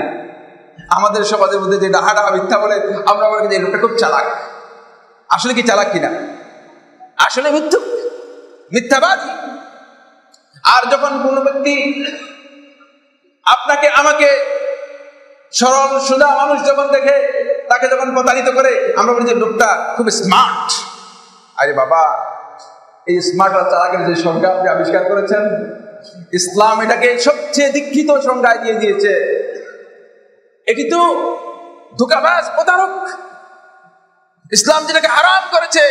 আমাদের সমাজের মধ্যে যে ডাহা ডাহা মিথ্যা বলে আমরা মনে করি যে লোকটা খুব চালাক। আসলে কি চালাক কিনা? আসলে মিথ্যাবাদী। আর যখন কোনো ব্যক্তি আপনাকে আমাকে সরল সোজা মানুষ যখন দেখে, তাকে যখন প্রতারিত করে, আমরা বলি যে লোকটা খুব স্মার্ট। আরে বাবা, এই স্মার্ট আর চালাকের যে সংজ্ঞা আপনি আবিষ্কার করেছেন, ইসলাম এটাকে সবচেয়ে দীক্ষিত সংজ্ঞায় দিয়ে দিয়েছে। এটি তো ধোঁকাবাজ, প্রতারক। ইসলাম যেটাকে হারাম করেছে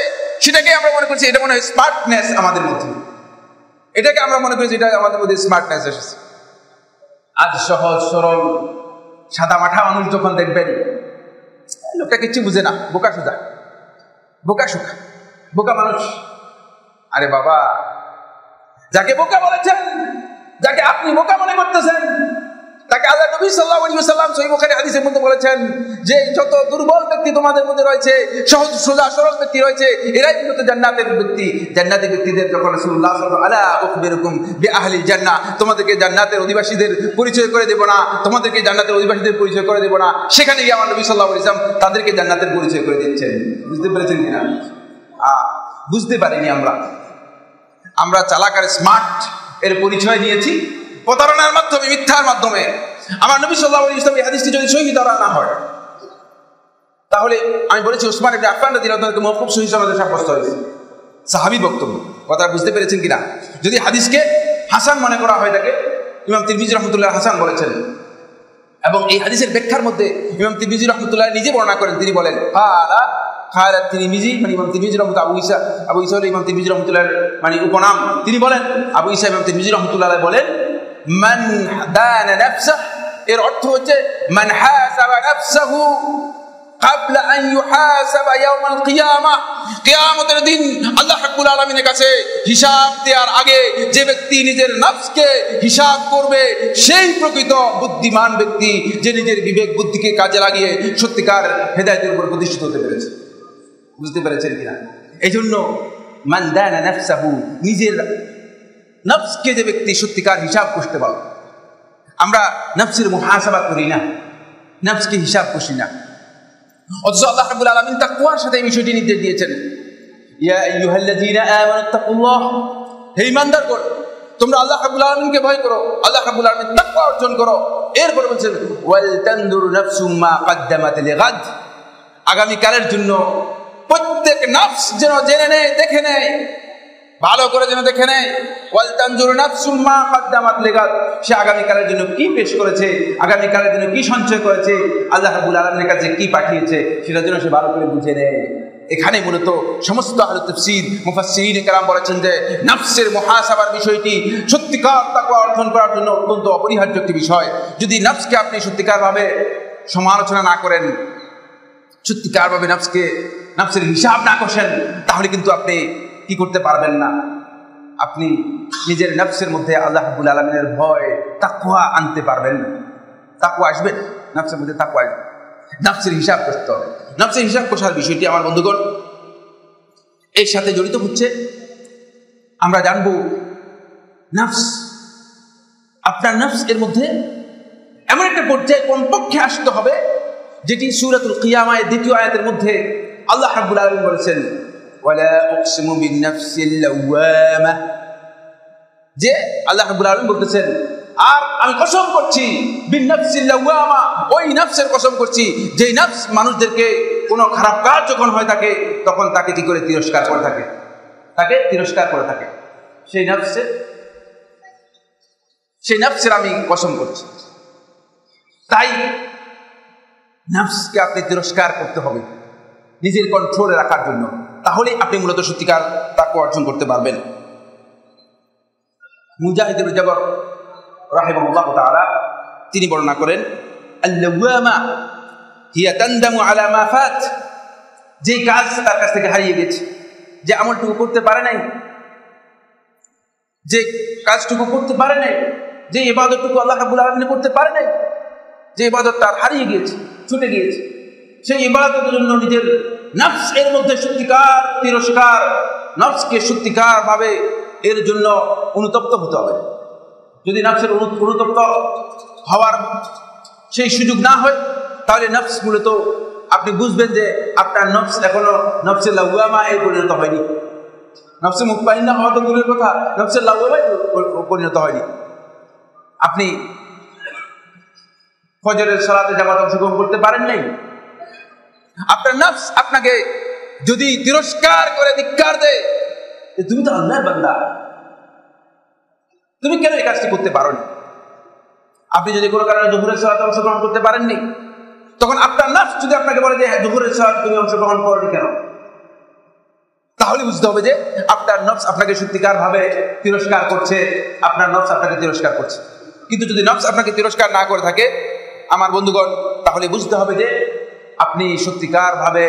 সেটাকে আমরা মনে করছি এটা মনে হয় স্মার্টনেস আমাদের মধ্যে, এটাকে আমরা মনে করি এটা আমাদের মধ্যে স্মার্টনেস এসেছে। আজ সহজ সরল সাদা মাঠা মানুষ যখন দেখবেন, লোকটা কিচ্ছু বুঝে না, বোকা সুদা, বোকা সুখা, বোকা মানুষ। আরে বাবা, যাকে বোকা বলেছেন, যাকে আপনি বোকা মনে করতেছেন, তাকে আল্লাহ নবী সাল্লাল্লাহু আলাইহি ওয়াসাল্লাম সহিহ বুখারী হাদিসের মধ্যে বলেছেন যে যত দুর্বল ব্যক্তি তোমাদের মধ্যে রয়েছে, সহজ সোজা সরল ব্যক্তি রয়েছে, এরাই কিন্তু জান্নাতের ব্যক্তি। জান্নাতি ব্যক্তিদের যখন রাসূলুল্লাহ সাল্লাল্লাহু আলাইহি ওয়াসাল্লাম আলা উখবিরুকুম বিআহলিল জান্নাহ, তোমাদেরকে জান্নাতের অধিবাসীদের পরিচয় করে দেব না, তোমাদেরকে জান্নাতের অধিবাসীদের পরিচয় করে দেব না, সেখানে গিয়ে আমার নবী সাল্লাল্লাহু আলাইহি ওয়াসাল্লাম তাদেরকে জান্নাতের পরিচয় করে দিচ্ছেন। বুঝতে পেরেছেন কিনা? বুঝতে পারিনি আমরা চালাক আর স্মার্ট এর পরিচয় নিয়েছি প্রতারণার মাধ্যমে, মিথ্যার মাধ্যমে। আমার নবী সাল্লাল্লাহু আলাইহি ওয়াসাল্লাম এই হাদিসটি যদি সহিহ ধরা না হয়, তাহলে আমি বলেছি ওসমান ইবনে আফফান রাদিয়াল্লাহু আনহু মওকুফ সহিহ সনদে সাব্যস্ত হয়েছে, সাহাবী বক্তব্য। কথা বুঝতে পেরেছেন কিনা? যদি হাদিসকে হাসান মনে করা হয়, তাকে ইমাম তিরমিজি রাহমাতুল্লাহ হাসান বলেছেন। এবং এই হাদিসের ব্যাখ্যার মধ্যে ইমাম তিরমিজি রাহমাতুল্লাহ নিজে বর্ণনা করেন, তিনি বলেন খায়রাত তিরমিজি, মানে ইমাম তিরমিজি রাহমাতুল্লাহ, আবু ঈসা ইমাম তিরমিজি রাহমাতুল্লাহর মানে উপনাম। তিনি বলেন, আবু ঈসা ইমাম তিরমিজি রাহমাতুল্লাহ বলেন, মান দানা নাফসাহ, এর অর্থ হচ্ছে মান হাসাবা নাফসাহু ক্বাবলা আন ইউহাসাবা ইয়াউমাল কিয়ামাহ, কিয়ামতের দিন আল্লাহ রাব্বুল আলামিনের কাছে হিসাব দেওয়ার আগে যে ব্যক্তি নিজের নফসকে হিসাব করবে সেই প্রকৃত বুদ্ধিমান ব্যক্তি, যে নিজের বিবেক বুদ্ধিকে কাজে লাগিয়ে সত্যিকার হেদায়েতের উপর প্রতিষ্ঠিত হতে পেরেছে। বুঝতে পেরেছেন কিনা? এই জন্য মান দানা নাফসাহু, নিজের নফসকে যে ব্যক্তি সত্যিকার হিসাব করতে পারে। আমরা নফসের মুহাসাবা করি না, নফসকে হিসাব করি না। অথচ আল্লাহ রাব্বুল আলামিন তাকওয়ার সাথে এই বিষয়টি নির্দেশ দিয়েছেন, ইয়া আইয়ুহাল্লাযীনা আমানু তাকুল্লাহ, হে ঈমানদারগণ তোমরা আল্লাহ রাব্বুল আলামিনকে ভয় করো, আল্লাহ রাব্বুল আলামিন তাকওয়া অর্জন করো। এরপরে বলেছেন ওয়াল তানদুর নাফসুম মা কদ্দামাত লিগাদ, আগামী কালের জন্য প্রত্যেক নফস যেন জেনে নেয়, দেখে নেয়, ভালো করে যেন দেখে নেয়। ওয়াল তানজুর নাফসুম মা কদ্দামাত লিগাদ, সে আগামীকালের জন্য কি পেশ করেছে, আগামীকালের জন্য কি সঞ্চয় করেছে, আল্লাহ রাব্বুল আলামিনের কাছে কি পাঠিয়েছে, সেটার জন্য সে ভালো করে বুঝে নেয়। এখানে মূলত সমস্ত আহলে তাফসীর মুফাসসিরিন কেরাম বলেছেন যে নফসের মুহাসাবার বিষয়টি সত্যিকার তাকওয়া অর্জন করার জন্য অত্যন্ত অপরিহার্য একটি বিষয়। যদি নফসকে আপনি সত্যিকারভাবে সমালোচনা না করেন, সত্যিকারভাবে নফসের হিসাব না কষেন, তাহলে কিন্তু আপনি কি করতে পারবেন না, আপনি নিজের নফসের মধ্যে আল্লাহ রাব্বুল আলামিনের ভয়, তাকওয়া আনতে পারবেন না। তাকওয়া আসবে, নফসের মধ্যে তাকওয়া আসবে। নফসের হিসাব করতে হবে। নফসের হিসাব কষার বিষয়টি আমার বন্ধুগণ এর সাথে জড়িত হচ্ছে, আমরা জানবো নফস, আপনার নফস এর মধ্যে এমন একটা পর্যায়ে কমপক্ষে আসতে হবে যেটি সূরাতুল কিয়ামার 2য় আয়াতের মধ্যে আল্লাহ রাব্বুল আলামিন বলেছেন ওয়ালা উকসিমু বিন-নাফসিল লাওয়ামা, যে আল্লাহ রাব্বুল আলামিন বলতেছেন আর আমি কসম করছি বিন-নাফসিল লাওয়ামা, ওই নফসের কসম করছি যেই নফস মানুষদেরকে কোনো খারাপ কাজ যখন হয় থাকে তখন তাকে কি করে তিরস্কার করে থাকে, তাকে তিরস্কার করে থাকে। সেই নফসের আমি কসম করছি। তাই নফসকে আপনি তিরস্কার করতে হবে নিজের কন্ট্রোলে রাখার জন্য, তাহলে আপনি মূলত সত্যিকার তাকওয়া অর্জন করতে পারবেন। মুজাহিদুল জবর রাহিমাহুল্লাহ তাআলা তিনি বর্ণনা করেন, আল-লাওয়ামা হিয়া তানদামু আলা মা ফাত, যে কাজ তার কাছ থেকে হারিয়ে গেছে, যে আমলটুকু করতে পারে নাই, যে কাজটুকু করতে পারে নাই, যে ইবাদতটুকু আল্লাহ রাব্বুল আলামিন করতে পারে নাই, যে ইবাদত তার হারিয়ে গিয়েছে, ছুটে গিয়েছে, সেই ইবাদতের জন্য নিজের নফস এর মধ্যে সত্যিকার তিরস্কার, নফসকে সত্যিকার ভাবে এর জন্য অনুতপ্ত হতে হবে। যদি নফসের অনুতপ্ত হওয়ার সেই সুযোগ না হয়, তাহলে নফস মূলত আপনি বুঝবেন যে আপনার নফস এখনো নফসে লাওয়ামা এ পরিণত হয়নি। নফসে মুতমাইন্না হওয়া তো দূরের কথা, নফসে লাওয়ামা পরিণত হয়নি। আপনি ফজরের সালাতে জামাতে অংশগ্রহণ করতে পারেন নাই, আপনার নফস আপনাকে যদি তিরস্কার করে ধিক্কার দেয়, তুমি তো আল্লাহর বান্দা, তুমি কেন এই কাজটি করতে পারো না? আপনি যদি কোনো কারণে জোহরের সালাতে অংশগ্রহণ করতে পারেননি, তখন আপনার নফস যদি আপনাকে বলে যে হ্যাঁ জোহরের সালাতে তুমি অংশগ্রহণ করোনি কেন, তাহলে বুঝতে হবে যে আপনার নফস আপনাকে সত্যিকার ভাবে তিরস্কার করছে, আপনার নফস আপনাকে তিরস্কার করছে। কিন্তু যদি নফস আপনাকে তিরস্কার না করে থাকে আমার বন্ধুগণ, তাহলে বুঝতে হবে যে আপনি সত্যিকার ভাবে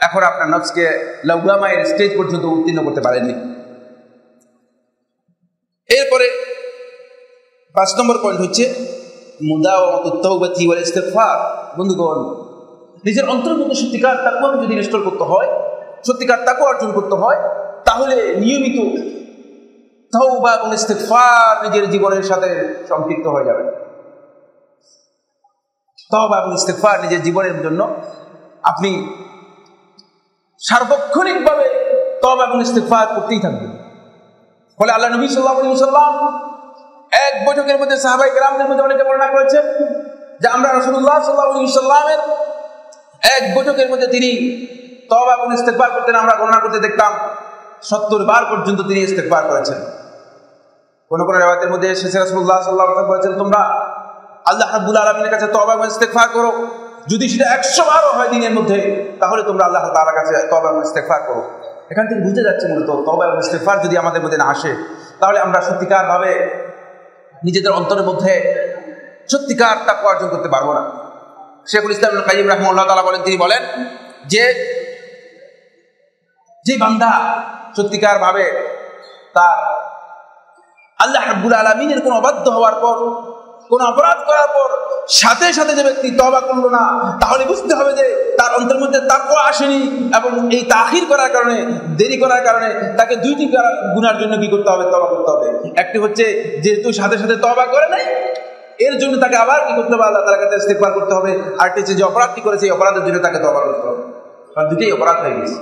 এখন আপনার নফসকে লাওয়ামায়ের স্টেজ পর্যন্ত উত্তীর্ণ করতে পারেননি। এরপরে 5 নম্বর পয়েন্ট হচ্ছে মুদাওয়ামাতুত তাওবাতি ওয়াল ইস্তিগফার। বন্ধুগণ, নিজের অন্তরের মধ্যে সত্যিকার তাকওয়া যদি ইনস্টল করতে হয়, সত্যিকার তাকওয়া অর্জন করতে হয়, তাহলে নিয়মিত তাওবা এবং ইস্তিগফার নিজের জীবনের সাথে সম্পৃক্ত হয়ে যাবে। তাওবা এবং ইস্তিগফার নিজের জীবনের জন্য আপনি সার্বক্ষণিকভাবে তাওবা এবং ইস্তিগফার করতেই থাকবেন। ফলে আল্লাহ নবী সাল্লাল্লাহু আলাইহি ওয়াসাল্লাম এক বৈঠকের মধ্যে সাহাবায়ে কেরামদের মধ্যে অনেকে বর্ণনা করেছেন যে আমরা রাসূলুল্লাহ সাল্লাল্লাহু আলাইহি ওয়াসাল্লামের এক বৈঠকের মধ্যে তিনি তাওবা এবং ইস্তিগফার করতেন। আমরা গণনা করতে দেখতাম 70 বার পর্যন্ত তিনি ইস্তিগফার করেছেন। কোন কোন riwayতের মধ্যে এসেছে রাসূলুল্লাহ সাল্লাল্লাহু আলাইহি ওয়াসাল্লাম বলেছেন, তোমরা আল্লাহ রাব্বুল আলামিনের কাছে তওবা এবং ইস্তিগফার করো, যদি সেটা 100 বারও হয় দিনের মধ্যে, তাহলে তোমরা আল্লাহ তাআলার কাছে তওবা এবং ইস্তিগফার করো। এখান থেকে বুঝে যাচ্ছে মূলত তওবা এবং ইস্তিগফার যদি আমাদের মধ্যে না আসে, তাহলে আমরা সত্যিকার ভাবে নিজেদের অন্তরের মধ্যে সত্যিকার তাকওয়া অর্জন করতে পারবো না। শেখুল ইসলাম ইবনে কাইয়্যিম রাহিমাহুল্লাহ তাআলা বলেন, তিনি বলেন যে বান্দা সত্যিকার ভাবে তার আল্লাহ রাব্বুল আলামিনের কোনো অবাধ্য হওয়ার পর, কোন অপরাধ করার পর সাথে সাথে যে ব্যক্তি তওবা করলো না, তাহলে বুঝতে হবে যে তার অন্তরের মধ্যে তাকওয়া আসেনি, এবং এই তাখির করার কারণে, দেরি করার কারণে তাকে দুইটি গুনার জন্য কি করতে হবে? তওবা করতে হবে। একটি হচ্ছে যেহেতু সাথে সাথে তওবা করে নাই, এর জন্য তাকে আবার কি করতে হবে? আল্লাহ তাআলার কাছে ইস্তিগফার করতে হবে। আর হচ্ছে যে অপরাধটি করেছে, এই অপরাধের জন্য তাকে তওবা করতে হবে, কারণ দুটোই অপরাধ হয়ে গেছে।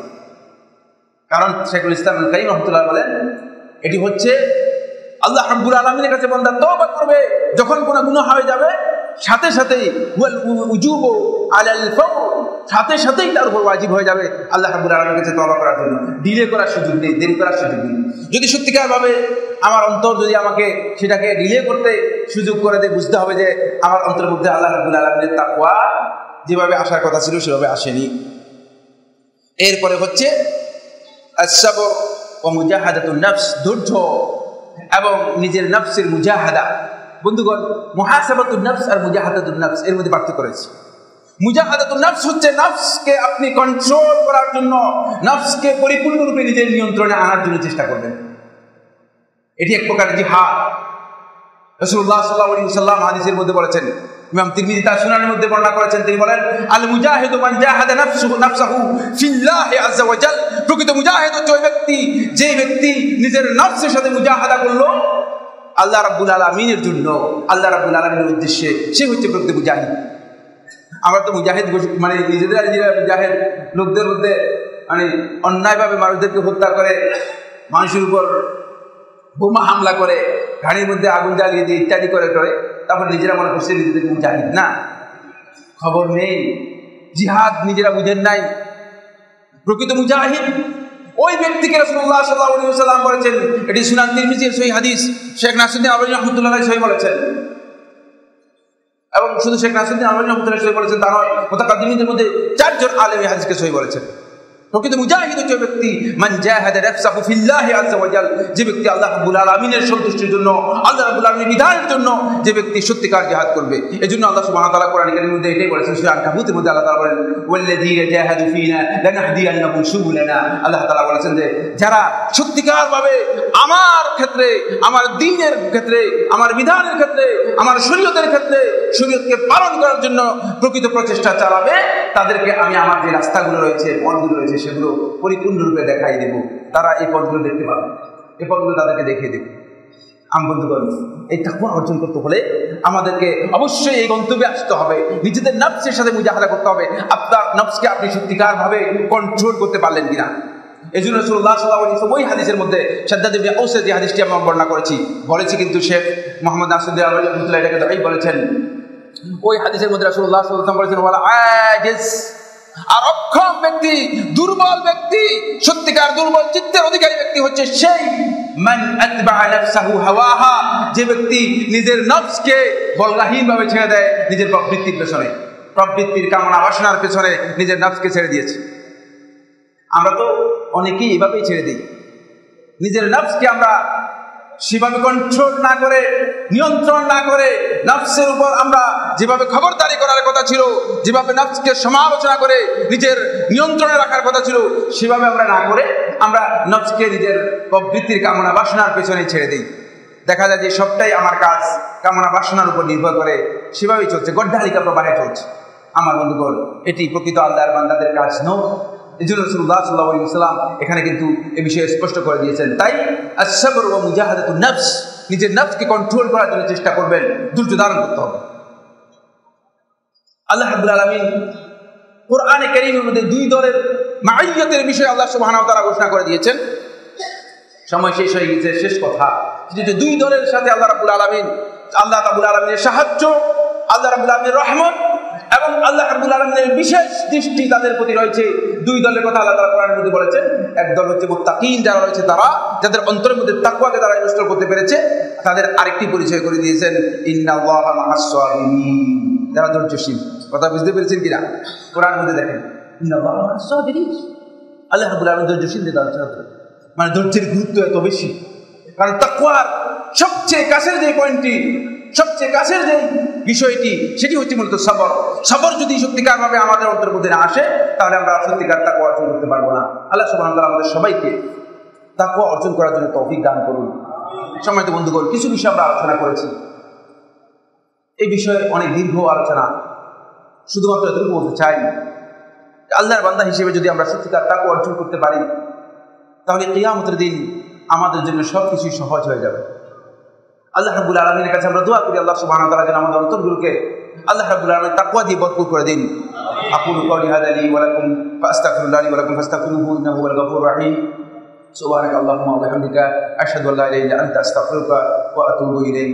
কারণ শেখুল ইসলাম ইবনে কাইয়্যিম রাহমাতুল্লাহ বলেন, এটি হচ্ছে আল্লাহ রাব্বুল আলামিনের কাছে বান্দা তওবা করবে যখন কোনো গুনাহ হয়ে যাবে, সাথে সাথেই ওয়াল উজুবু আলাল ফাওর, সাথে সাথেই তার উপর ওয়াজিব হয়ে যাবে আল্লাহ রাব্বুল আলামিনের কাছে তওবা করার জন্য। ডিলে করার সুযোগ নেই, দেরি করার সুযোগ নেই। যদি সত্যিকার ভাবে আমার অন্তর যদি আমাকে সেটাকে ডিলে করতে সুযোগ করে দেয়, বুঝতে হবে যে আমার অন্তরের মধ্যে আল্লাহ রাব্বুল আলামিনের তাকওয়া যেভাবে আসার কথা ছিল সেভাবে আসেনি। এরপরে হচ্ছে আস-সাবর ওয়া মুজাহাদাতুন নফস, ধৈর্য এবং নিজের নফসের মুজাহাদা। বন্ধুগণ, মুহাসাবাতুন নফস আর মুজাহাদাতুন নফস এর মধ্যে পার্থক্য রয়েছে। মুজাহাদাতুন নফস হচ্ছে নফসকে আপনি কন্ট্রোল করার জন্য, নফসকে পরিপূর্ণরূপে নিজের নিয়ন্ত্রণে আনার জন্য চেষ্টা করবেন। এটি এক প্রকার জিহাদ। রাসূলুল্লাহ সাল্লাল্লাহু আলাইহি ওয়াসাল্লাম হাদিসের মধ্যে বলেছেন, ইমাম তিরমিজি তার সুনানের মধ্যে বর্ণনা করেছেন, তিনি বলেন, আল মুজাহিদু মান জাহাদা নাফসাহু ফিল্লাহি আযজা ওয়া জাল। প্রকৃত মুজাহিদ হচ্ছে ওই ব্যক্তি, যে ব্যক্তি নিজের নফসের সাথে মুজাহাদা করলো আল্লাহ রাব্বুল আলামিনের জন্য, আল্লাহ রাব্বুল আলামিনের উদ্দেশ্যে, সে হচ্ছে প্রকৃত মুজাহিদ। আমরা তো মুজাহিদ মানে নিজেরা মুজাহিদ লোকদের মধ্যে মানে অন্যায়ভাবে মানুষদেরকে হত্যা করে, মানুষের উপর বোমা হামলা করে, গাড়ির মধ্যে আগুন জ্বালিয়ে দিয়ে ইত্যাদি করে তারপর নিজেরা মনে করছে নিজেদেরকে মুজাহিদ। না, খবর নেই, জিহাদ নিজেরা বুঝেন নাই। প্রকৃত মুজাহিদ ওই ব্যক্তিকে রাসূলুল্লাহ সাল্লাল্লাহু আলাইহি ওয়াসাল্লাম বলেছেন, এটি সুনান তিরমিজির সহিহ হাদিস, শেখ নাসিরউদ্দিন আলবানী রাহমাতুল্লাহ আলাইহি সহিহ বলেছেন। এবং শুধু শেখ নাসিরউদ্দিন আলবানী রাহমাতুল্লাহ সহিহ বলেছেন তা নয়, মুতাকাদ্দিমিনদের মধ্যে 4 জন আলেম এই হাদিসকে সহিহ বলেছেন। প্রকৃত মুজাহিদ হচ্ছে ব্যক্তি মান জাহাদা নাফসাহু ফিল্লাহি আযজা ওয়া জাল, যে ব্যক্তি আল্লাহ রাব্বুল আলামিনের সন্তুষ্টির জন্য, আল্লাহ রাব্বুল আলামিনের বিধানের জন্য যে ব্যক্তি সত্যিকার জিহাদ করবে। এজন্য আল্লাহ সুবহানাহু ওয়া তাআলা কোরআন কারীমের মধ্যে এটাই বলেছেন, সূরা আনকাবুতের মধ্যে আল্লাহ তাআলা বলেন ওয়াল্লাযীনা জাহাদু ফিনা লানাহদিয়ান্নাহুম সুবুলানা। আল্লাহ তাআলা বলেছেন যে যারা সত্যিকার ভাবে আমার ক্ষেত্রে, আমার দ্বীনের ক্ষেত্রে, আমার বিধানের ক্ষেত্রে, আমার শরীয়তের ক্ষেত্রে, শরীয়তকে পালন করার জন্য প্রকৃত প্রচেষ্টা চালাবে, তাদেরকে আমি আমার যে রাস্তাগুলো রয়েছে, পথগুলো রয়েছে, সেগুলো পরিপূর্ণরূপে দেখাই দেব। তারা এই পথগুলো দেখতে পাবে, এই পথগুলো তাদেরকে দেখিয়ে দেব। আমি বন্ধুগণ, এই তাকওয়া অর্জন করতে হলে আমাদেরকে অবশ্যই এই গন্তব্যে আসতে হবে, নিজেদের নফসের সাথে মুজাহাদা করতে হবে। আপনার নফসকে আপনি সত্যিকার ভাবে কন্ট্রোল করতে পারলেন কিনা। এই জন্য রাসূলুল্লাহ সাল্লাল্লাহু আলাইহি ওয়াসাল্লাম ওই হাদিসের মধ্যে শাদ্দাদ ইবনে আওসের যে হাদিসটি আমরা বর্ণনা করেছি, বলেছি কিন্তু শেখ মুহাম্মদ নাসিরুদ্দিন আলবানী রাহমাতুল্লাহ এটাকে দায়ী বলেছেন। ওই হাদিসের মধ্যে রাসূলুল্লাহ সাল্লাল্লাহু আলাইহি ওয়াসাল্লাম বলেছেন ওয়ালা আজিজ, আর অক্ষম ব্যক্তি, দুর্বল ব্যক্তি, সত্যিকার দুর্বল চিত্তের অধিকারী ব্যক্তি হচ্ছে সেই মান আতবা নাফসাহু হাওয়াহা, যে ব্যক্তি নিজের নফসকে বলগাহীনভাবে ছেড়ে দেয় নিজের প্রবৃত্তির পেছনে, প্রবৃত্তির কামনা বাসনার পেছনে নিজের নফসকে ছেড়ে দিয়েছে। আমরা তো অনেকেই এভাবেই ছেড়ে দিই নিজের নফসকে। আমরা সেভাবে কন্ট্রোল না করে, নিয়ন্ত্রণ না করে, নফসের উপর আমরা যেভাবে খবরদারি করার কথা ছিল, যেভাবে নফসকে সমালোচনা করে নিজের নিয়ন্ত্রণে রাখার কথা ছিল, সেভাবে আমরা না করে আমরা নফসকে নিজের প্রবৃত্তির কামনা বাসনার পেছনে ছেড়ে দিই। দেখা যায় যে সবটাই আমার কাজ কামনা বাসনার উপর নির্ভর করে, সেভাবেই চলছে, গড্ডালিকা প্রবাহে চলছে। আমার বন্ধুগণ, এটি প্রকৃত আল্লাহর বান্দাদের কাজ নয়। এই জন্য রাসূলুল্লাহ সাল্লাল্লাহু আলাইহি ওয়াসাল্লাম এখানে কিন্তু এ বিষয়ে স্পষ্ট করে দিয়েছেন। তাই আস-সাবর ওয়া মুজাহাদাতুন নফস, নিজের নফসকে কন্ট্রোল করার জন্য চেষ্টা করবেন, ধৈর্য ধারণ করতে হবে। আল্লাহ রাব্বুল আলামিন কোরআনে কারীমের মধ্যে দুই দলের মাইয়াতের বিষয়ে আল্লাহ সুবহানাহু ওয়া তাআলা ঘোষণা করে দিয়েছেন। সময় শেষ হয়ে গেছে, শেষ কথা যে দুই দলের সাথে আল্লাহ রাব্বুল আলামিনের সাহায্য, আল্লাহ রাব্বুল আলামিনের রহমত এবং আল্লাহ রাব্বুল আলামিনের বিশেষ দৃষ্টি তাদের প্রতি রয়েছে। দুই দলের কথা আল্লাহ তাআলা কোরআনের মধ্যে বলেছেন। এক দল হচ্ছে মুত্তাকিন, যারা রয়েছে তারা, যাদের অন্তরের মধ্যে তাকওয়াকে তারা ইনস্টল করতে পেরেছে। তাদের আরেকটি পরিচয় করে দিয়েছেন, ইন্নাল্লাহা মা'আস সাবিরিন, যারা ধৈর্যশীল। কথা বুঝতে পেরেছেন কিনা? কোরআনের মধ্যে দেখেন ইন্নাল্লাহা মা'আস সাবিরিন, আল্লাহ রাব্বুল আলামিন ধৈর্যশীলদের আলোচনা করেন। মানে ধৈর্যের গুরুত্ব এত বেশি, কারণ তাকওয়ার সবচেয়ে কাছের যে পয়েন্টটি, সবচেয়ে কাছের যে বিষয়টি, সেটি হচ্ছে মূলত সবর। সবর যদি সত্যিকার ভাবে আমাদের অন্তরের মধ্যে না আসে, তাহলে আমরা সত্যিকার তাকওয়া অর্জন করতে পারবো না। আল্লাহ সুবহানাহু ওয়া তাআলা আমাদের সবাইকে তাকওয়া অর্জন করার জন্য তৌফিক দান করুন। সম্মানিত বন্ধুগণ, কিছু বিষয় আমরা আলোচনা করেছি, এই বিষয়ে অনেক দীর্ঘ আলোচনা। শুধুমাত্র এতটুকু বলতে চাই, আল্লাহর বান্দা হিসেবে যদি আমরা সত্যিকার তাকওয়া অর্জন করতে পারি, তাহলে কিয়ামতের দিন আমাদের জন্য সবকিছু সহজ হয়ে যাবে। আল্লাহ রাব্বুল আলামিনের কাছে আমরা দোয়া করি, আল্লাহ সুবহানাহু ওয়া তাআলা যেন আমাদের অন্তরগুলোকে আল্লাহ রাব্বুল আলামিন তাকওয়া দিয়ে ভরপুর করে দিন। আকুলু কাওলি হাযা লি ওয়া লাকুম ফাস্তাগফিরুল্লাহ লি ওয়া লাকুম ফাস্তাগফিরুহু ইন্নাহু হুয়াল গফুরুর রাহিম। সুবহানাকাল্লাহুম্মা ওয়া বিহামদিকা আশহাদু আল্লা ইলাহা ইল্লা আনতা আস্তাগফিরুকা ওয়া আতুবু ইলাইক।